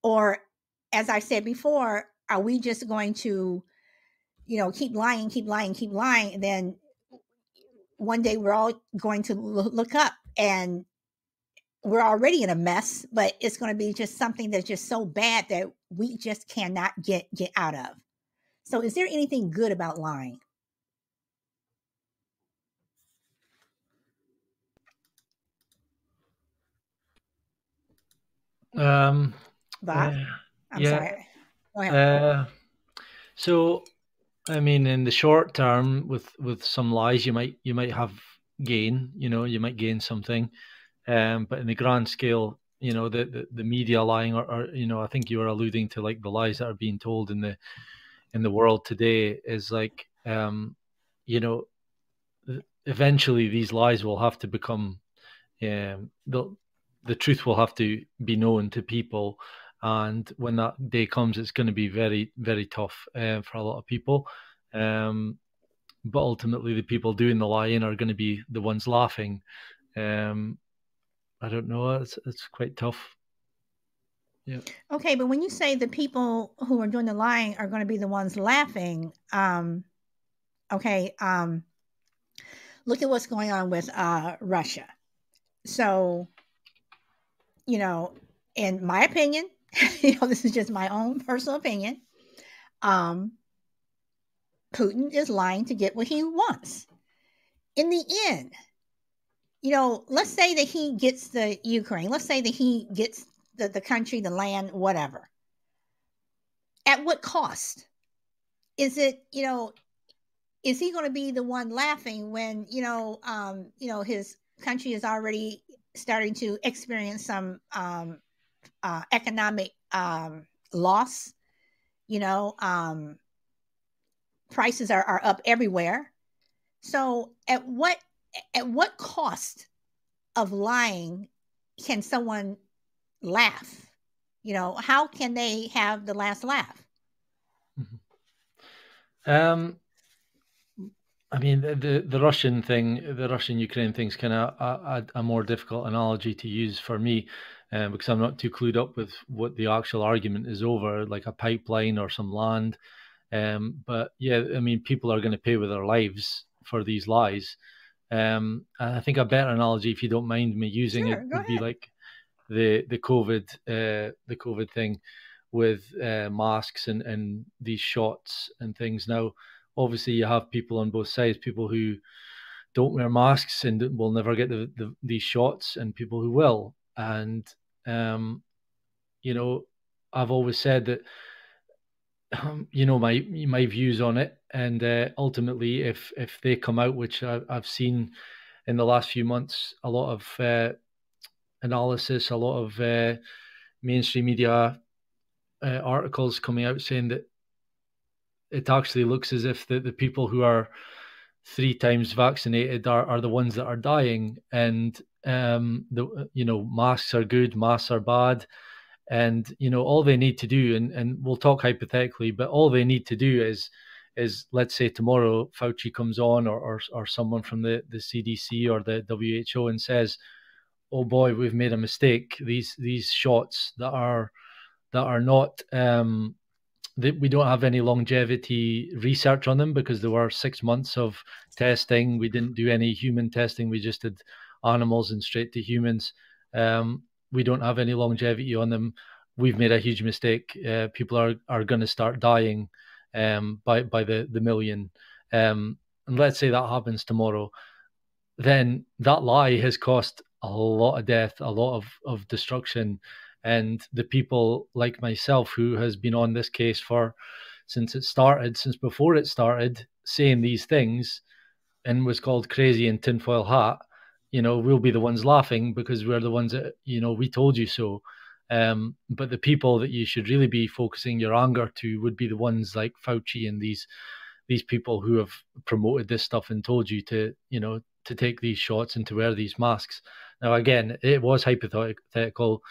Or, as I said before, are we just going to, keep lying, and then one day we're all going to look up and we're already in a mess, but it's going to be just something that's just so bad that we just cannot get out of. So is there anything good about lying? Bob? I'm sorry. Go ahead. So, I mean, in the short term, with some lies, you might have gain. You might gain something, but in the grand scale, the media lying, or I think you were alluding to like the lies that are being told in the world today, is like, eventually these lies will have to become, the truth will have to be known to people. And when that day comes, it's going to be very, very tough for a lot of people. But ultimately, the people doing the lying are going to be the ones laughing. I don't know. It's quite tough. Yeah. Okay, but when you say the people who are doing the lying are going to be the ones laughing, okay, look at what's going on with Russia. So, in my opinion, this is just my own personal opinion, Putin is lying to get what he wants. In the end, let's say that he gets the Ukraine. Let's say that he gets the country, the land, whatever. At what cost? Is it, is he going to be the one laughing when, his country is already starting to experience some economic loss? Prices are up everywhere. So at what cost of lying can someone laugh? How can they have the last laugh? I mean, the Russian thing, the Russian-Ukraine thing is kind of a more difficult analogy to use for me, because I'm not too clued up with what the actual argument is over, like a pipeline or some land. But yeah, I mean, people are going to pay with their lives for these lies. And I think a better analogy, if you don't mind me using Sure, it, go would be ahead. like the COVID thing with masks and these shots and things. Now, obviously, you have people on both sides, people who don't wear masks and will never get these shots, and people who will. And I've always said that my views on it, and ultimately, if they come out, which I've seen in the last few months, a lot of analysis, a lot of mainstream media articles coming out saying that it actually looks as if the people who are 3 times vaccinated are the ones that are dying, and masks are good, masks are bad. And all they need to do, and we'll talk hypothetically, but all they need to do is let's say tomorrow Fauci comes on, or someone from the CDC or the WHO, and says, "Oh boy, we've made a mistake. These shots that are not we don't have any longevity research on them because there were 6 months of testing. We didn't do any human testing. We just did animals and straight to humans. We don't have any longevity on them. We've made a huge mistake. People are going to start dying by the million. And let's say that happens tomorrow. Then that lie has cost a lot of death, a lot of destruction. And the people like myself, who has been on this case since before it started, saying these things and was called crazy and tinfoil hat, we'll be the ones laughing because we're the ones that, we told you so. But the people that you should really be focusing your anger to would be the ones like Fauci and these people who have promoted this stuff and told you to take these shots and to wear these masks. Now, again, it was hypothetical.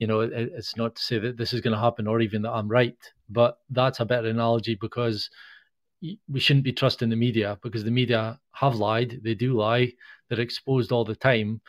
It's not to say that this is going to happen or even that I'm right, but that's a better analogy, because we shouldn't be trusting the media, because the media have lied. They do lie. They're exposed all the time.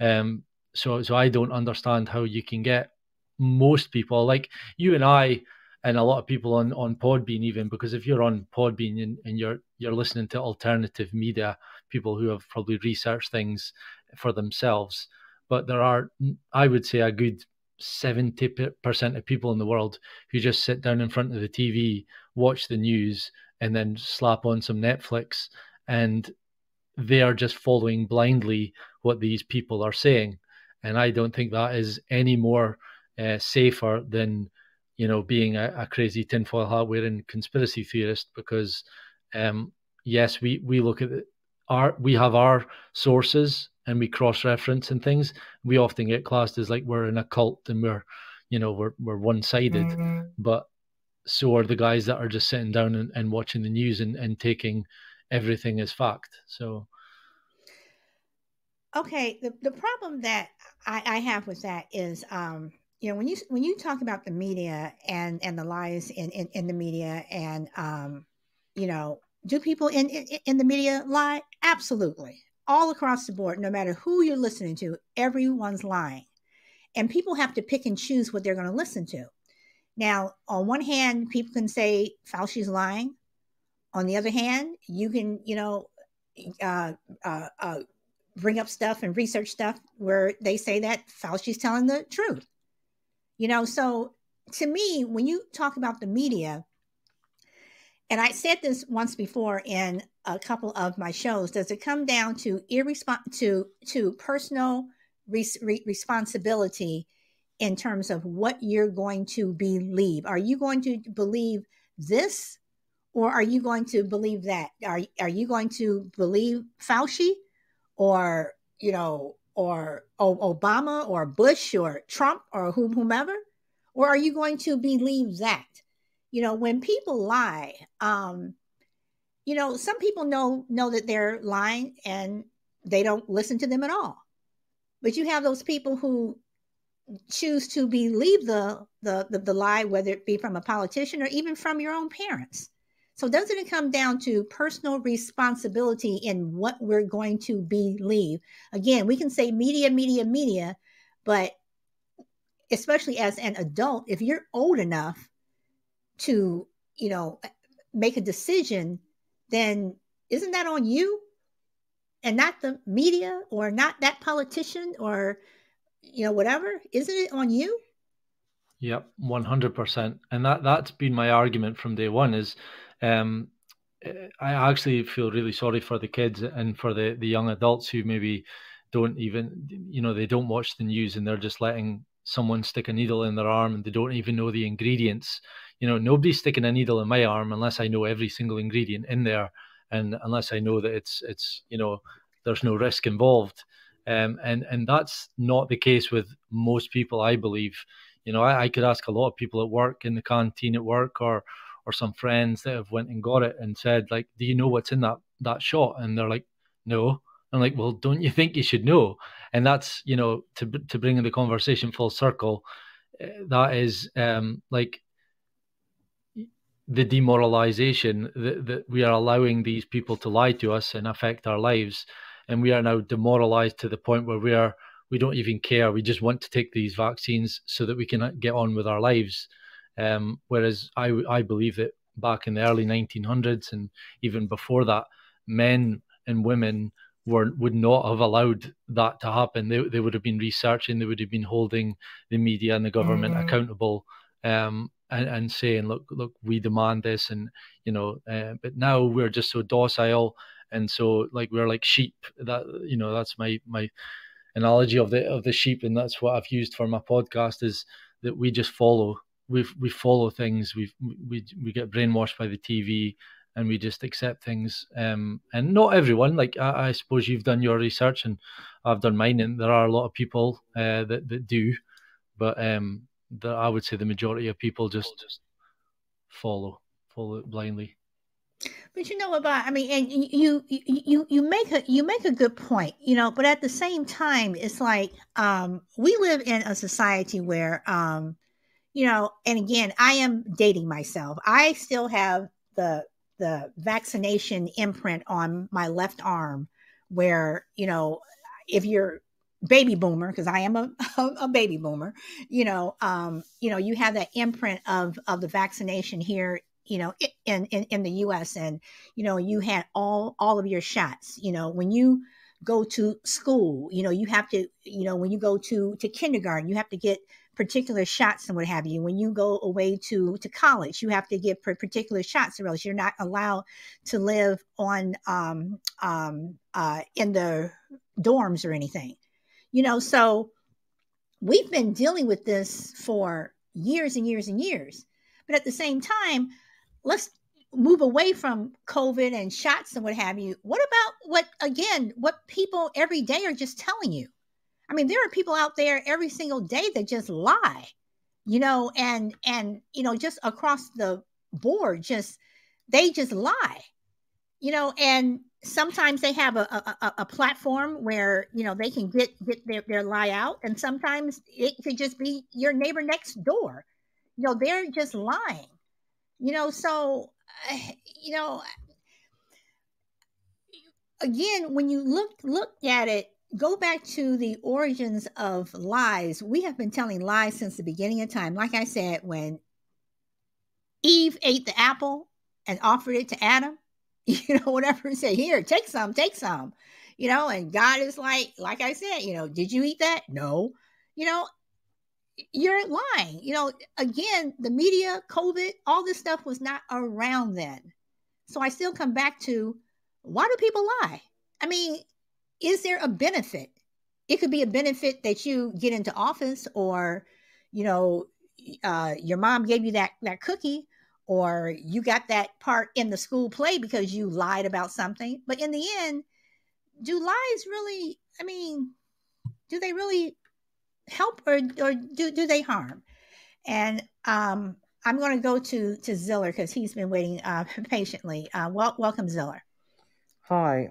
So I don't understand how you can get most people like you and I and a lot of people on Podbean, even, because if you're on Podbean and you're listening to alternative media, people who have probably researched things for themselves, but there are, I would say, a good 70% of people in the world who just sit down in front of the TV, watch the news, and then slap on some Netflix, and they are just following blindly what these people are saying. And I don't think that is any more safer than being a crazy tinfoil hat wearing conspiracy theorist, because yes, we look at we have our sources and we cross-reference and things. We often get classed as like we're in a cult and we're one-sided, but so are the guys that are just sitting down and watching the news and taking everything as fact. So okay, the problem that I have with that is when you talk about the media and the lies in the media, and do people in the media lie? Absolutely. All across the board, no matter who you're listening to, everyone's lying. And people have to pick and choose what they're going to listen to. Now, on one hand, people can say Fauci's lying. On the other hand, you can, bring up stuff and research stuff where they say that Fauci's telling the truth. So to me, when you talk about the media, and I said this once before in a couple of my shows, does it come down to personal responsibility in terms of what you're going to believe. Are you going to believe this, or are you going to believe that? Are you going to believe Fauci, or or Obama, or Bush, or Trump, or whomever? Or are you going to believe that? When people lie, some people know that they're lying and they don't listen to them at all. But you have those people who choose to believe the lie, whether it be from a politician or even from your own parents. So doesn't it come down to personal responsibility in what we're going to believe? Again, we can say media, but especially as an adult, if you're old enough to, make a decision, then isn't that on you and not the media or not that politician or, whatever? Isn't it on you? Yep, 100%. And that's been my argument from day one is I actually feel really sorry for the kids and for the young adults who maybe don't even, they don't watch the news and they're just letting someone stick a needle in their arm and they don't even know the ingredients. Nobody's sticking a needle in my arm unless I know every single ingredient in there and unless I know that it's there's no risk involved. And that's not the case with most people, I believe. I could ask a lot of people at work, in the canteen at work, or some friends that have went and got it and said, like, do you know what's in that shot? And they're like, no. I'm like, well, don't you think you should know? And that's, to bring the conversation full circle, that is like the demoralization that we are allowing these people to lie to us and affect our lives. And we are now demoralized to the point where we don't even care. We just want to take these vaccines so that we can get on with our lives. Whereas I believe that back in the early 1900s and even before that, men and women would not have allowed that to happen. They would have been researching, they would have been holding the media and the government accountable, and saying, look, we demand this, and but now we're just so docile, and so like we're like sheep. That that's my analogy of the sheep, and that's what I've used for my podcast, is that we just follow. We follow things. We get brainwashed by the TV, and we just accept things. And not everyone. Like I suppose you've done your research, and I've done mine, and there are a lot of people that do, but I would say the majority of people just follow it blindly. But and you make a good point, but at the same time, it's like we live in a society where and again, I am dating myself. I still have the vaccination imprint on my left arm, where if you're baby boomer, because I am a baby boomer, you have that imprint of the vaccination here, in the US, and you had all of your shots. When you go to school, you have to, when you go to kindergarten, you have to get particular shots and what have you. When you go away to college, you have to get particular shots, or else you're not allowed to live on in the dorms or anything. So we've been dealing with this for years and years and years. But at the same time, let's move away from COVID and shots and what have you. What about what people every day are just telling you? I mean, there are people out there every single day that just lie, and just across the board, they just lie, and sometimes they have a platform where, they can get their lie out. And sometimes it could just be your neighbor next door. They're just lying, so, again, when you look at it, go back to the origins of lies. We have been telling lies since the beginning of time. Like I said, when Eve ate the apple and offered it to Adam, whatever, and said, here, take some, and God is like I said, did you eat that? No, you're lying. Again, the media, COVID, all this stuff was not around then. So I still come back to, why do people lie? I mean, is there a benefit? It could be a benefit that you get into office, or, your mom gave you that cookie, or you got that part in the school play because you lied about something. But in the end, do lies really, I mean, do they really help, or do they harm? And I'm going to go to Ziller because he's been waiting patiently. Welcome, Ziller. Hi.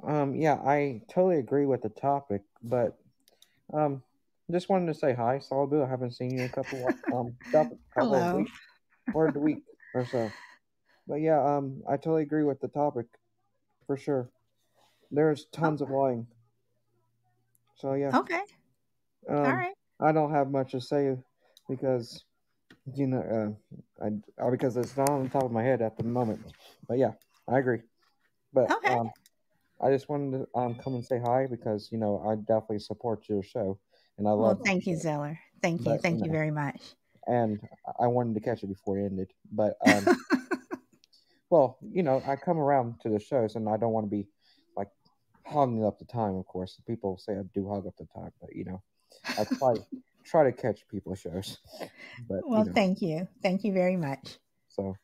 Yeah, I totally agree with the topic, but just wanted to say hi, Solid Bill. I haven't seen you in a couple couple of Hello. weeks or the week or so. But yeah, I totally agree with the topic for sure. There's tons of lying. So yeah. Okay. All right. I don't have much to say because because it's not on the top of my head at the moment. But yeah, I agree. But Okay. I just wanted to come and say hi because I definitely support your show and I love. Well, thank you, Zeller. Thank you. Thank you very much. And I wanted to catch it before it ended, but well, I come around to the shows and I don't want to be like hogging up the time. Of course, people say I do hog up the time, but I try to catch people's shows. But well, thank you very much. So,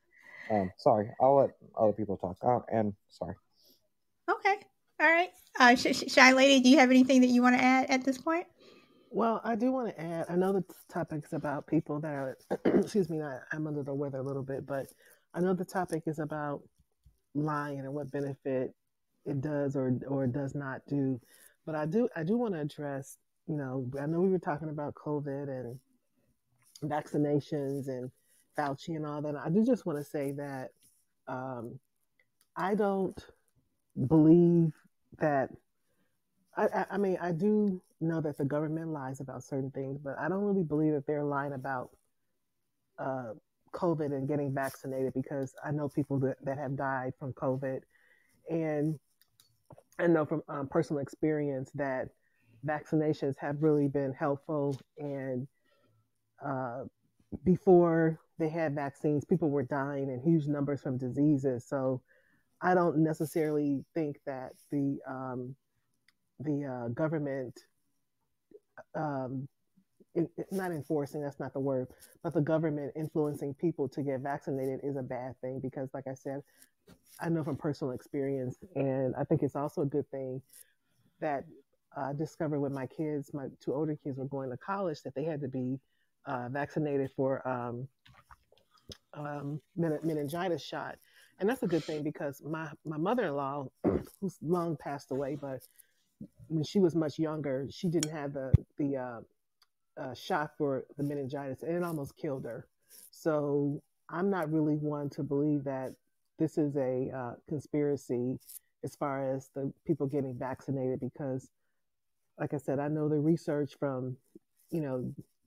sorry, I'll let other people talk. And sorry. Okay. All right. Shy Lady, do you have anything that you want to add at this point? Well, I do want to add, I know the topic's about people that are, excuse me, I'm under the weather a little bit, but I know the topic is about lying and what benefit it does or does not do. But I do want to address, I know we were talking about COVID and vaccinations and Fauci and all that. I do just want to say that I don't believe that. I mean, I do know that the government lies about certain things, but I don't really believe that they're lying about COVID and getting vaccinated, because I know people that have died from COVID. And I know from personal experience that vaccinations have really been helpful. And before they had vaccines, people were dying in huge numbers from diseases. So I don't necessarily think that the government, not enforcing, that's not the word, but the government influencing people to get vaccinated is a bad thing, because like I said, I know from personal experience. And I think it's also a good thing that I discovered when my kids, my two older kids, were going to college, that they had to be vaccinated for meningitis shot. And that's a good thing, because my mother-in-law, who's long passed away, but when she was much younger, she didn't have the shot for the meningitis, and it almost killed her. So I'm not really one to believe that this is a conspiracy as far as the people getting vaccinated, because, like I said, I know the research from,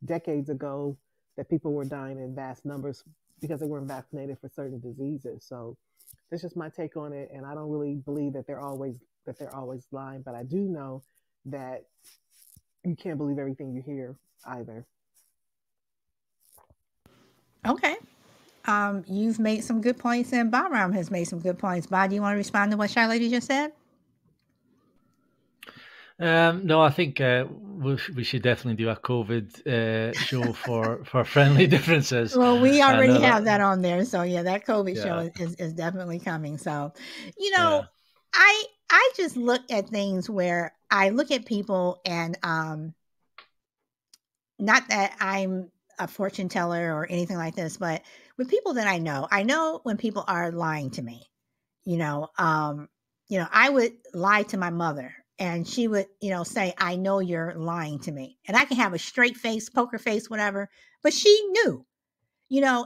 decades ago, that people were dying in vast numbers because they weren't vaccinated for certain diseases. So that's just my take on it, and I don't really believe that they're always lying. But I do know that you can't believe everything you hear either. Okay. You've made some good points, and Bahram has made some good points. Bob, do you want to respond to what Shy Lady just said? No, I think we should definitely do a COVID show for friendly differences. Well, we already have that on there, so yeah, that COVID show is definitely coming. So, I just look at things where I look at people, and not that I'm a fortune teller or anything like this, but with people that I know when people are lying to me. I would lie to my mother, and she would, say, "I know you're lying to me," and I can have a straight face, poker face, whatever, but she knew,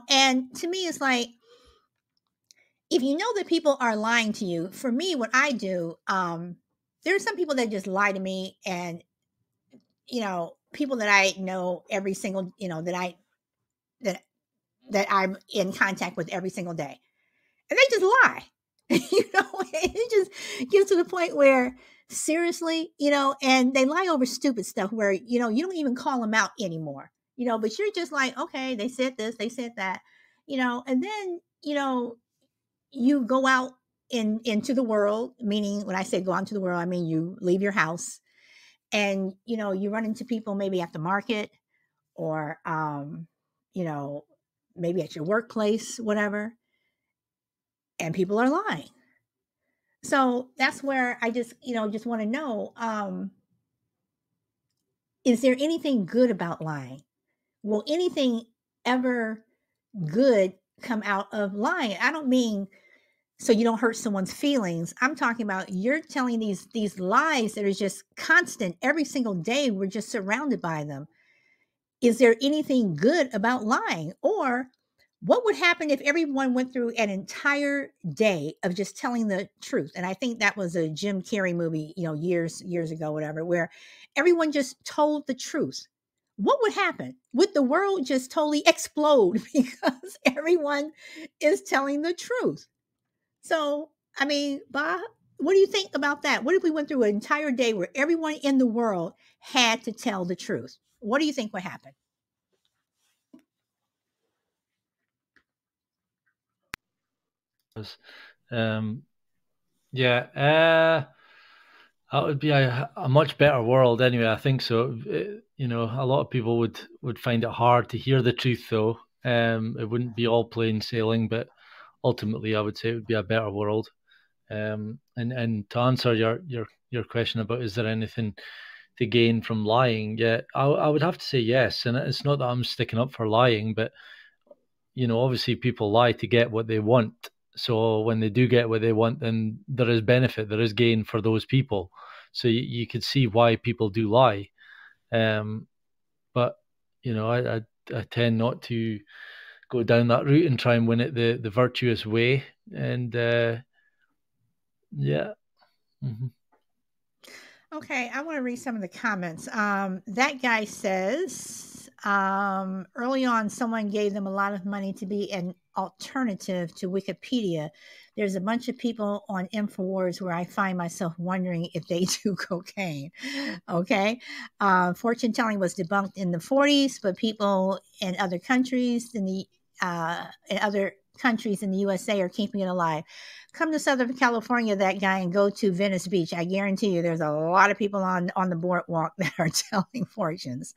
and to me, it's like, if you know that people are lying to you, for me, what I do, there's some people that just lie to me, and people that I know every single, that I'm in contact with every single day, and they just lie. It just gets to the point where, seriously, and they lie over stupid stuff where, you don't even call them out anymore, but you're just like, okay, they said this, they said that, and then, you go out into the world, meaning when I say go out into the world, I mean, you leave your house, and, you run into people maybe at the market, or, you know, maybe at your workplace, whatever, and people are lying. So that's where I just, just want to know, is there anything good about lying? Will anything ever good come out of lying? I don't mean so you don't hurt someone's feelings. I'm talking about you're telling these lies that are just constant every single day. We're just surrounded by them. Is there anything good about lying? Or what would happen if everyone went through an entire day of just telling the truth? And I think that was a Jim Carrey movie, years ago, whatever, where everyone just told the truth. What would happen? Would the world just totally explode because everyone is telling the truth? So, I mean, Bob, what do you think about that? What if we went through an entire day where everyone in the world had to tell the truth? What do you think would happen? Yeah, that would be a much better world anyway. I think so. A lot of people would find it hard to hear the truth, though. It wouldn't be all plain sailing, but ultimately, I would say it would be a better world. And to answer your question about is there anything to gain from lying? Yeah, I would have to say yes. And it's not that I'm sticking up for lying, but obviously people lie to get what they want. So when they do get what they want, then there is benefit, there is gain for those people. So you could see why people do lie. But I tend not to go down that route and try and win it the virtuous way. And yeah. Mm-hmm. Okay, I want to read some of the comments. That guy says, early on, someone gave them a lot of money to be an alternative to Wikipedia. There's a bunch of people on InfoWars where I find myself wondering if they do cocaine. Okay. Fortune telling was debunked in the 40s, but people in other countries in the USA are keeping it alive. Come to Southern California, that guy, and go to Venice Beach. I guarantee you there's a lot of people on the boardwalk that are telling fortunes.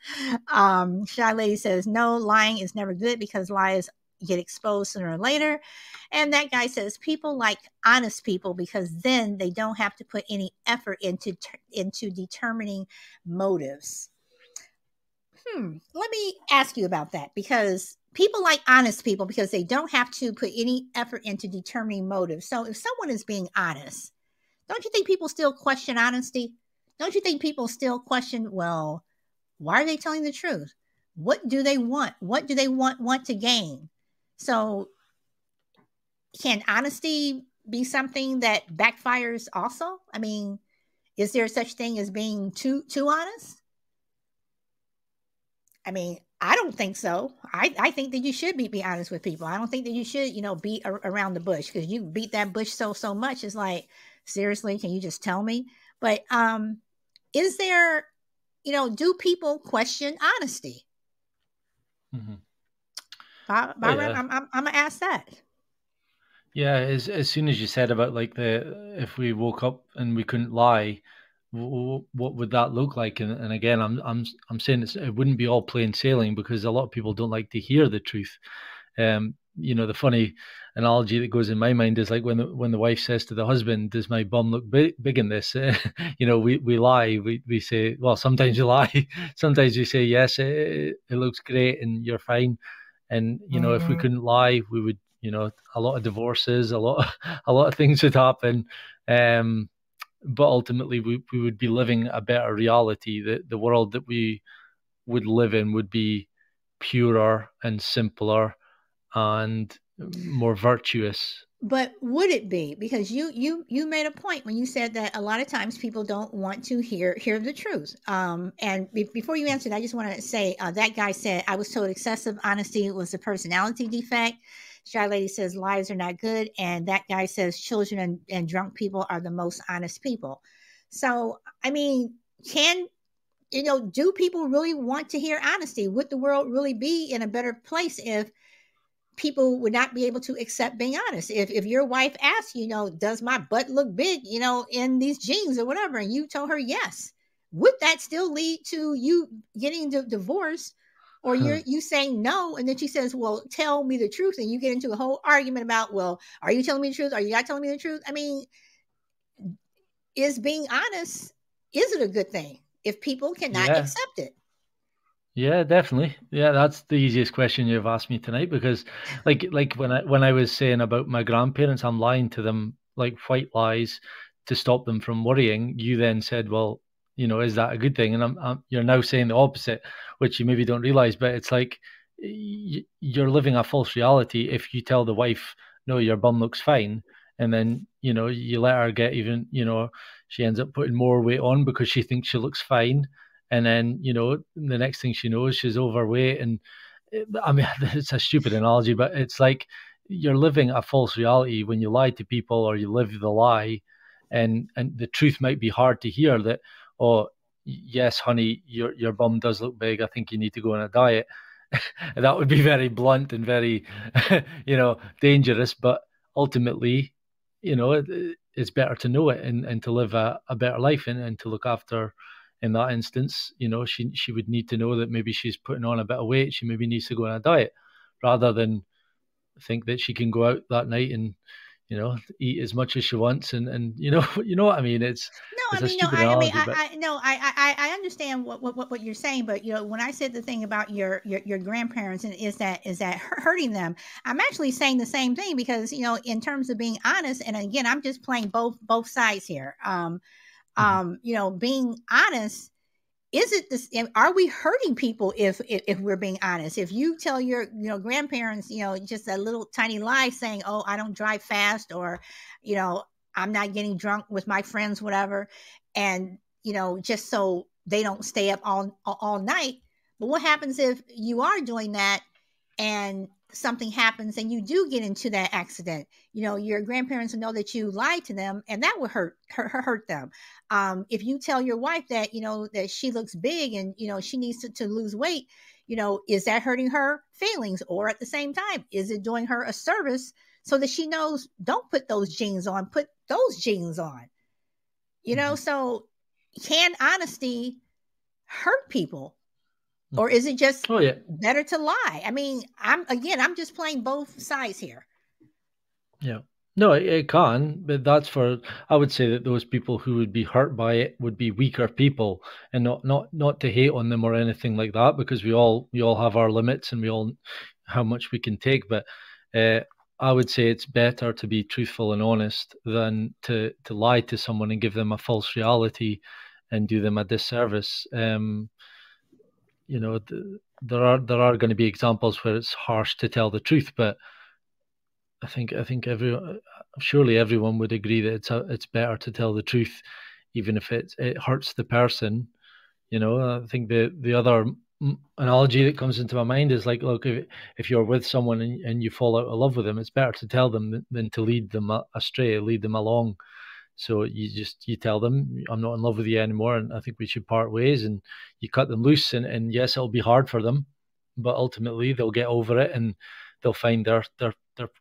Shy Lady says, no, lying is never good because lies get exposed sooner or later. And that guy says, people like honest people because then they don't have to put any effort into determining motives. Let me ask you about that, because people like honest people because they don't have to put any effort into determining motives. So if someone is being honest, don't you think people still question honesty? Don't you think people still question, well, why are they telling the truth? What do they want? What do they want to gain? So can honesty be something that backfires also? I mean, is there such thing as being too honest? I mean, I don't think so. I think that you should be honest with people. I don't think that you should, beat around the bush, because you beat that bush so much. It's like, seriously, can you just tell me? But is there, do people question honesty? Mm-hmm. Byron, I'm gonna ask that. Yeah, as soon as you said about like if we woke up and we couldn't lie, what would that look like? And again, I'm saying it wouldn't be all plain sailing, because a lot of people don't like to hear the truth. The funny analogy that goes in my mind is like when the wife says to the husband, "Does my bum look big in this?" We lie. We say, well, sometimes you lie, sometimes you say yes, it looks great and you're fine. And if we couldn't lie, we would, a lot of divorces, a lot of things would happen. But ultimately, we would be living a better reality. The world that we would live in would be purer and simpler and more virtuous. But would it be? Because you made a point when you said that a lot of times people don't want to hear the truth. And before you answered, I just want to say that guy said, I was told excessive honesty was a personality defect. Shy Lady says lies are not good. And that guy says children and drunk people are the most honest people. So, I mean, do people really want to hear honesty? Would the world really be in a better place if people would not be able to accept being honest? If your wife asks, does my butt look big, in these jeans or whatever, and you told her yes, would that still lead to you getting divorced? Or you saying no, and then she says, well, tell me the truth. And you get into a whole argument about, well, are you telling me the truth? Are you not telling me the truth? I mean, is being honest, is it a good thing if people cannot accept it? Yeah, definitely. Yeah, that's the easiest question you've asked me tonight, because like when I was saying about my grandparents, I'm lying to them like white lies to stop them from worrying. You then said, well, is that a good thing? And you're now saying the opposite, which you maybe don't realize, but it's like you're living a false reality if you tell the wife, no, your bum looks fine, and then you let her get even, she ends up putting more weight on because she thinks she looks fine. And then, the next thing she knows, she's overweight. And I mean, it's a stupid analogy, but it's like you're living a false reality when you lie to people, or you live the lie. And the truth might be hard to hear, that, oh, yes, honey, your bum does look big. I think you need to go on a diet. That would be very blunt and very, dangerous. But ultimately, it's better to know it and to live a better life and to look after. In that instance, she would need to know that maybe she's putting on a bit of weight. She maybe needs to go on a diet, rather than think that she can go out that night and, eat as much as she wants. And you know what I mean? It's a stupid analogy. I understand what you're saying, but when I said the thing about your grandparents, and is that hurting them, I'm actually saying the same thing, because in terms of being honest, and again, I'm just playing both sides here. Being honest, is it this? Are we hurting people if we're being honest? If you tell your grandparents just a little tiny lie, saying, oh, I don't drive fast, or I'm not getting drunk with my friends, whatever, and just so they don't stay up all night. But what happens if you are doing that and something happens and you do get into that accident? Your grandparents know that you lied to them, and that would hurt them. If you tell your wife that that she looks big and she needs to lose weight, is that hurting her feelings? Or at the same time, is it doing her a service so that she knows, don't put those jeans on, put those jeans on? So can honesty hurt people? Or is it just better to lie? I mean, I'm just playing both sides here. Yeah. No, it can, but I would say that those people who would be hurt by it would be weaker people, and not to hate on them or anything like that, because we all have our limits, and we all how much we can take. But I would say it's better to be truthful and honest than to lie to someone and give them a false reality and do them a disservice. There are going to be examples where it's harsh to tell the truth, but I think surely everyone would agree that it's better to tell the truth, even if it hurts the person. I think the other analogy that comes into my mind is like, look, if you're with someone and you fall out of love with them, it's better to tell them than to lead them astray, lead them along. So you tell them, I'm not in love with you anymore, and I think we should part ways, and you cut them loose. And yes, it'll be hard for them, but ultimately they'll get over it, and they'll find their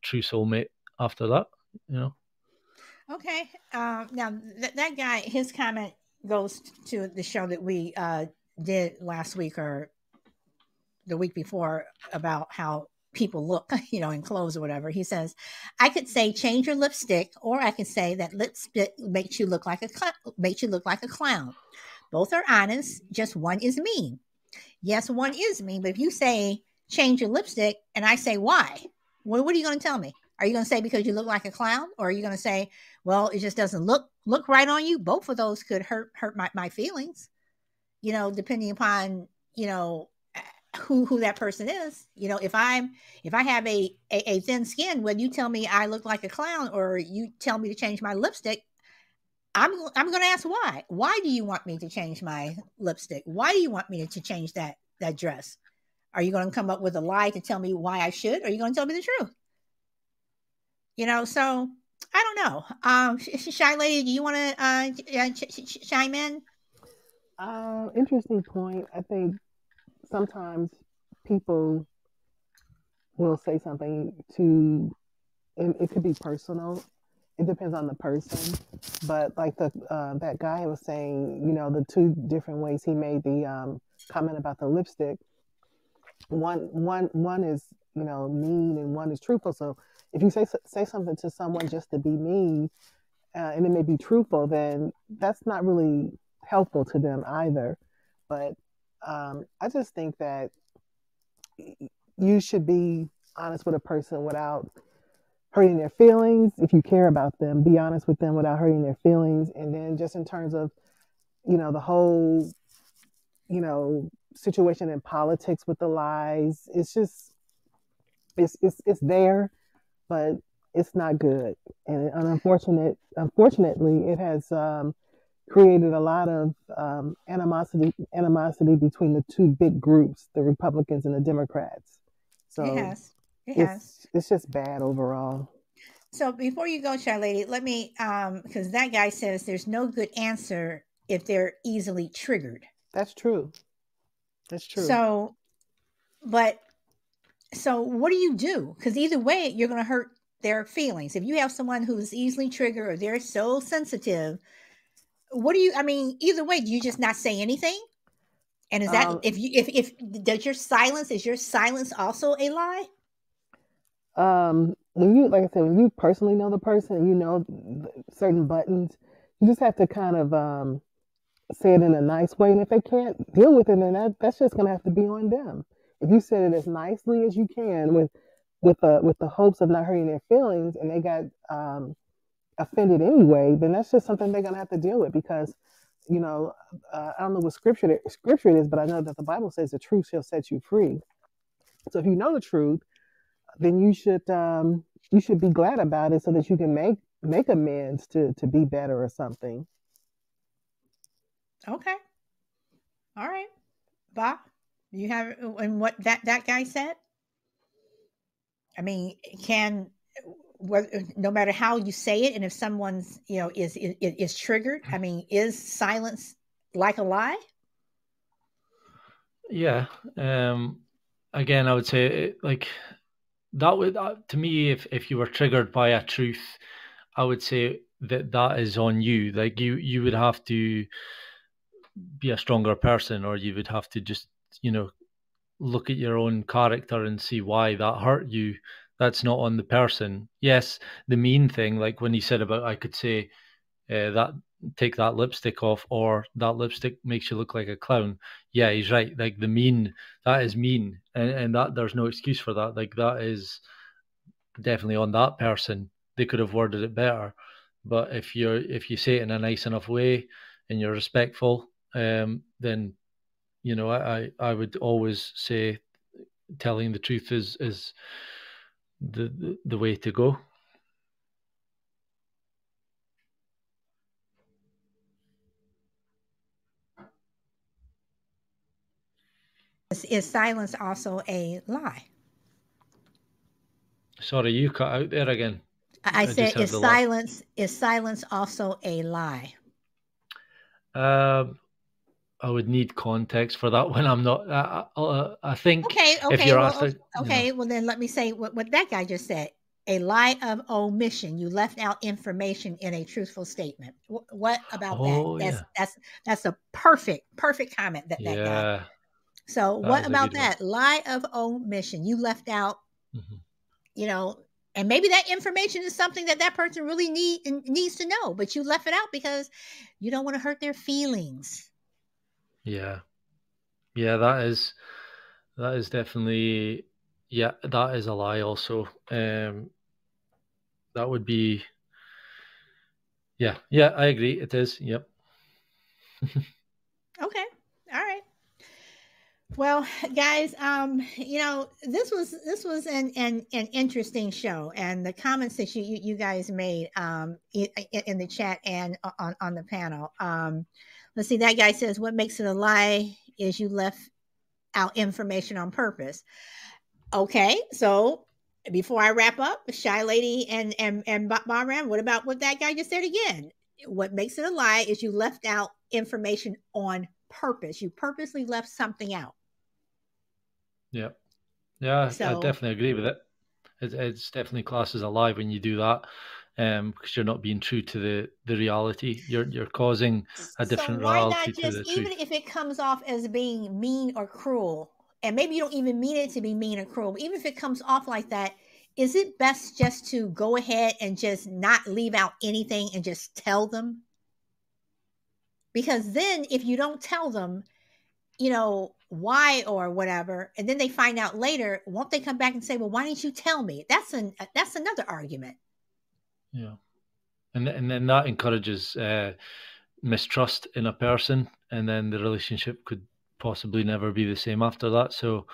true soulmate after that. Okay. Now that guy, his comment goes to the show that we did last week or the week before about how people look, in clothes or whatever. He says, I could say change your lipstick, or I could say that lipstick makes you look like a clown. Both are honest, just one is mean. Yes, one is mean, but if you say change your lipstick and I say why, what are you going to tell me? Are you going to say because you look like a clown, or are you going to say, well, it just doesn't look right on you? Both of those could hurt my feelings, depending upon who that person is. If I have a thin skin, when you tell me I look like a clown, or you tell me to change my lipstick, I'm going to ask why. Why do you want me to change my lipstick? Why do you want me to change that dress? Are you going to come up with a lie to tell me why I should? Or are you going to tell me the truth? So I don't know. Shy Lady, do you want to chime in? Interesting point. I think sometimes people will say something and it could be personal. It depends on the person. But like that guy was saying, the two different ways he made the comment about the lipstick. one is, you know, mean and one is truthful. So if you say something to someone just to be mean, and it may be truthful, then that's not really helpful to them either. But I just think that you should be honest with a person without hurting their feelings. If you care about them, be honest with them without hurting their feelings. And then just in terms of, you know, the whole, you know, situation in politics with the lies, it's just, it's there, but it's not good. And unfortunately, it has created a lot of animosity between the two big groups, the Republicans and the Democrats. So it has. It's just bad overall. So before you go, Shy Lady, let me, because that guy says there's no good answer if they're easily triggered. That's true. That's true. So what do you do? Because either way, you're going to hurt their feelings. If you have someone who's easily triggered or they're so sensitive, either way, do you just not say anything? And is that, is your silence also a lie? When you, like I said, when you personally know the person, you know certain buttons, you just have to kind of say it in a nice way. And if they can't deal with it, then that's just going to have to be on them. If you said it as nicely as you can with the hopes of not hurting their feelings, and they got offended anyway, then that's just something they're going to have to deal with. Because, you know, I don't know what scripture it is, but I know that the Bible says the truth shall set you free. So if you know the truth, then you should be glad about it so that you can make amends to be better or something. Okay. All right. Bob, you have, and what that guy said? I mean, no matter how you say it, and if someone's, you know, is triggered, I mean, is silence like a lie? Yeah. Again, I would say like that would, to me, if you were triggered by a truth, I would say that is on you. Like you would have to be a stronger person, or you would have to just, you know, look at your own character and see why that hurt you. That's not on the person. Yes, the mean thing, like when he said about, I could say that, take that lipstick off, or that lipstick makes you look like a clown. Yeah, he's right. Like the mean, that is mean, and that there's no excuse for that. Like that is definitely on that person. They could have worded it better. But if you say it in a nice enough way and you're respectful, then, you know, I would always say telling the truth is the way to go. Is silence also a lie? Sorry, you cut out there again. I said, is silence also a lie? I would need context for that one. I'm not. I think. Okay. If you're well, asked, okay. Well, then let me say what that guy just said. A lie of omission. You left out information in a truthful statement. What about that? That's a perfect comment that guy. So what about that? Lie of omission. You left out, you know, and maybe that information is something that person really needs to know, but you left it out because you don't want to hurt their feelings. Yeah, that is definitely, that is a lie also. That would be, yeah, I agree. It is. Yep. Okay. All right. Well, guys, you know, this was an interesting show, and the comments that you guys made in the chat and on the panel. Let's see, that guy says what makes it a lie is you left out information on purpose. Okay, so before I wrap up, Shy Lady and Bob Ram, what about what that guy just said again? What makes it a lie is you left out information on purpose. You purposely left something out. Yeah, I definitely agree with it. It's definitely classed as a lie when you do that, because you're not being true to the reality. You're causing a different reality to the truth. Even if it comes off as being mean or cruel, and maybe you don't even mean it to be mean or cruel, even if it comes off like that, is it best just to go ahead and just not leave out anything and just tell them? Because then if you don't tell them, why or whatever, and then they find out later, won't they come back and say, well, why didn't you tell me? That's another argument. Yeah. And then that encourages mistrust in a person, and then the relationship could possibly never be the same after that. So,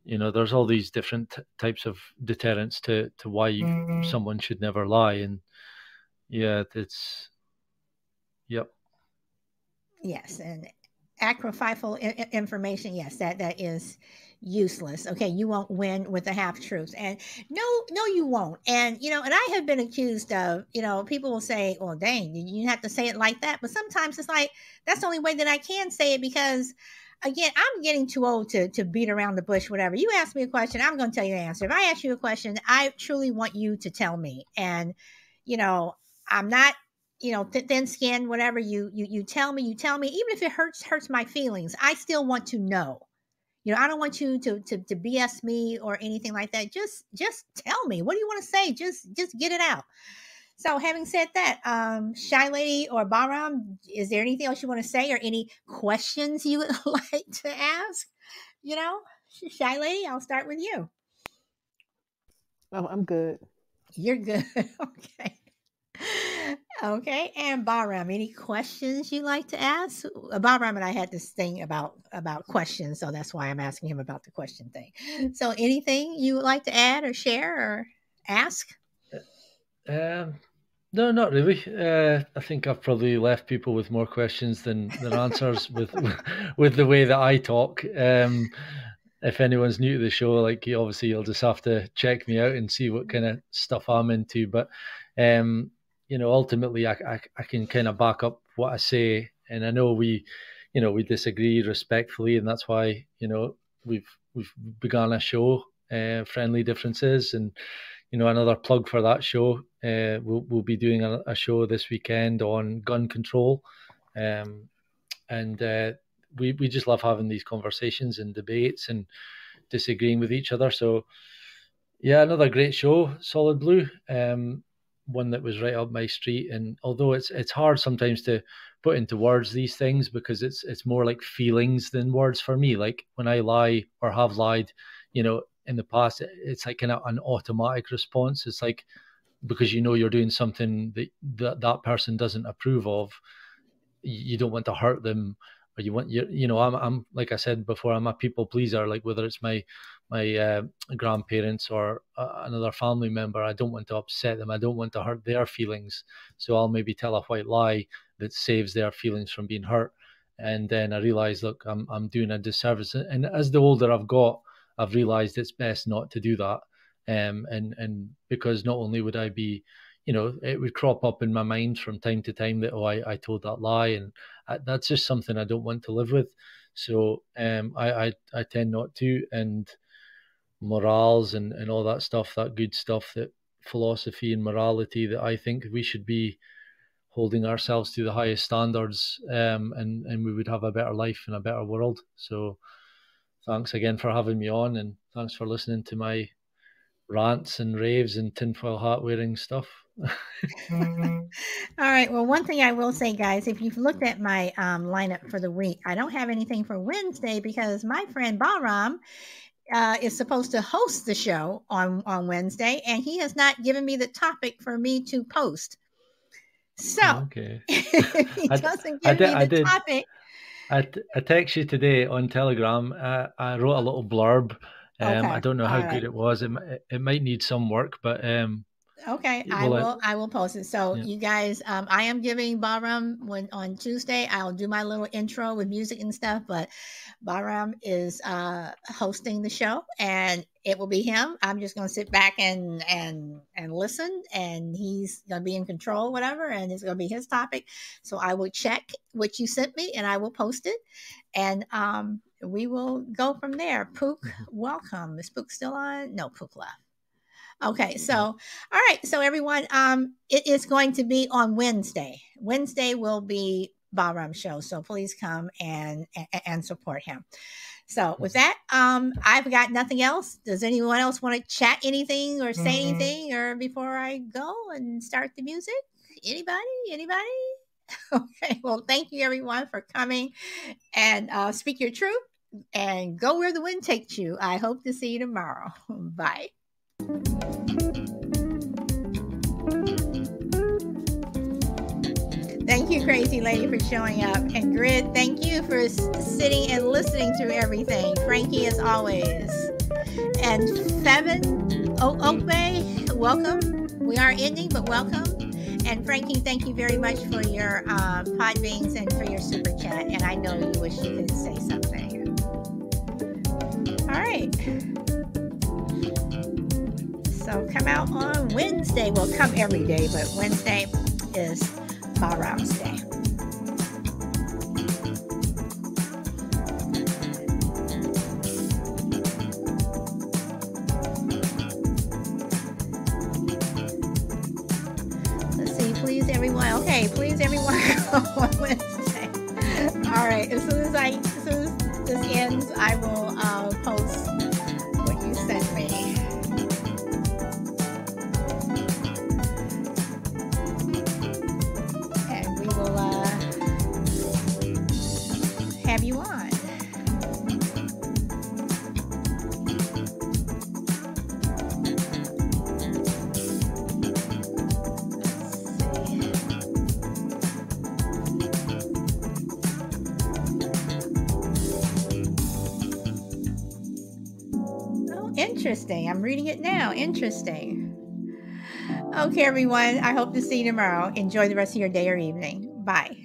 there's all these different types of deterrents to why someone should never lie. And yeah, yep. Yes, and sacrificial information, yes, that is useless. Okay, you won't win with the half truths, and no, you won't. And and I have been accused of, people will say, "Well, dang, you have to say it like that." But sometimes it's like that's the only way that I can say it, because again, I'm getting too old to beat around the bush. Whatever you ask me a question, I'm going to tell you the answer. If I ask you a question, I truly want you to tell me, and I'm not thin skin, whatever you tell me, even if it hurts my feelings, I still want to know. I don't want you to BS me or anything like that. Just tell me, what do you want to say? Just get it out. So having said that, Shy Lady or Bahram, is there anything else you want to say or any questions you would like to ask? Shy Lady, I'll start with you. Oh, I'm good. You're good. Okay. Okay, and Bahram, any questions you like to ask? Bahram and I had this thing about questions, so that's why I'm asking him about the question thing. So, anything you would like to add or share or ask? No, not really. I think I've probably left people with more questions than answers with the way that I talk. If anyone's new to the show, like obviously you'll just have to check me out and see what kind of stuff I'm into. But ultimately, I can kind of back up what I say, and I know we disagree respectfully, and that's why we've begun a show, Friendly Differences, and another plug for that show. We'll be doing a show this weekend on gun control, and we just love having these conversations and debates and disagreeing with each other. So yeah, another great show, Solid Blue. One that was right up my street. And although it's hard sometimes to put into words these things, because it's more like feelings than words for me. Like when I lie or have lied, in the past, it's like kind of an automatic response. It's like, because you're doing something that person doesn't approve of, you don't want to hurt them, or I'm like I said before, I'm a people pleaser. Like whether it's my grandparents or another family member, I don't want to upset them. I don't want to hurt their feelings. So I'll maybe tell a white lie that saves their feelings from being hurt. And then I realize, look, I'm doing a disservice. And as the older I've got, I've realized it's best not to do that. And because not only would I be, it would crop up in my mind from time to time that, I told that lie, and that's just something I don't want to live with. So I tend not to. And morals and all that stuff, that good stuff, that philosophy and morality, that I think we should be holding ourselves to the highest standards, and we would have a better life and a better world. So thanks again for having me on, and thanks for listening to my rants and raves and tinfoil hat wearing stuff. All right. Well, one thing I will say, guys, if you've looked at my lineup for the week, I don't have anything for Wednesday because my friend Bahram is supposed to host the show on Wednesday, and he has not given me the topic for me to post. So okay. if he doesn't give me the topic. I text you today on Telegram. I wrote a little blurb. Okay. I don't know how good it was. It might need some work, but okay, I will post it. So you guys, I am giving Bahram on Tuesday. I'll do my little intro with music and stuff, but Bahram is hosting the show, and it will be him. I'm just going to sit back and listen, and he's going to be in control, whatever, and it's going to be his topic. So I will check what you sent me, and I will post it, and we will go from there. Pook, welcome. Is Pook still on? No, Pook left. Okay, so all right, so everyone, it is going to be on Wednesday. Wednesday will be Bahram's show, so please come and support him. So with that, I've got nothing else. Does anyone else want to chat anything or say anything, or before I go and start the music? Anybody? Okay, well, thank you everyone for coming, and speak your truth and go where the wind takes you. I hope to see you tomorrow. Bye. Thank you, Crazy Lady, for showing up. And Grid, thank you for sitting and listening to everything. Frankie, as always. And Fevin Oak Bay, welcome. We are ending, but welcome. And Frankie, thank you very much for your pod beans and for your super chat. And I know you wish you could say something. All right. So come out on Wednesday. Well, come every day, but Wednesday is Bahram's Day. Let's see, please everyone. Okay, please everyone go on Wednesday. All right, as soon as this ends, I will post what you sent me. Have you on. Oh, interesting. I'm reading it now. Interesting. Okay, everyone. I hope to see you tomorrow. Enjoy the rest of your day or evening. Bye.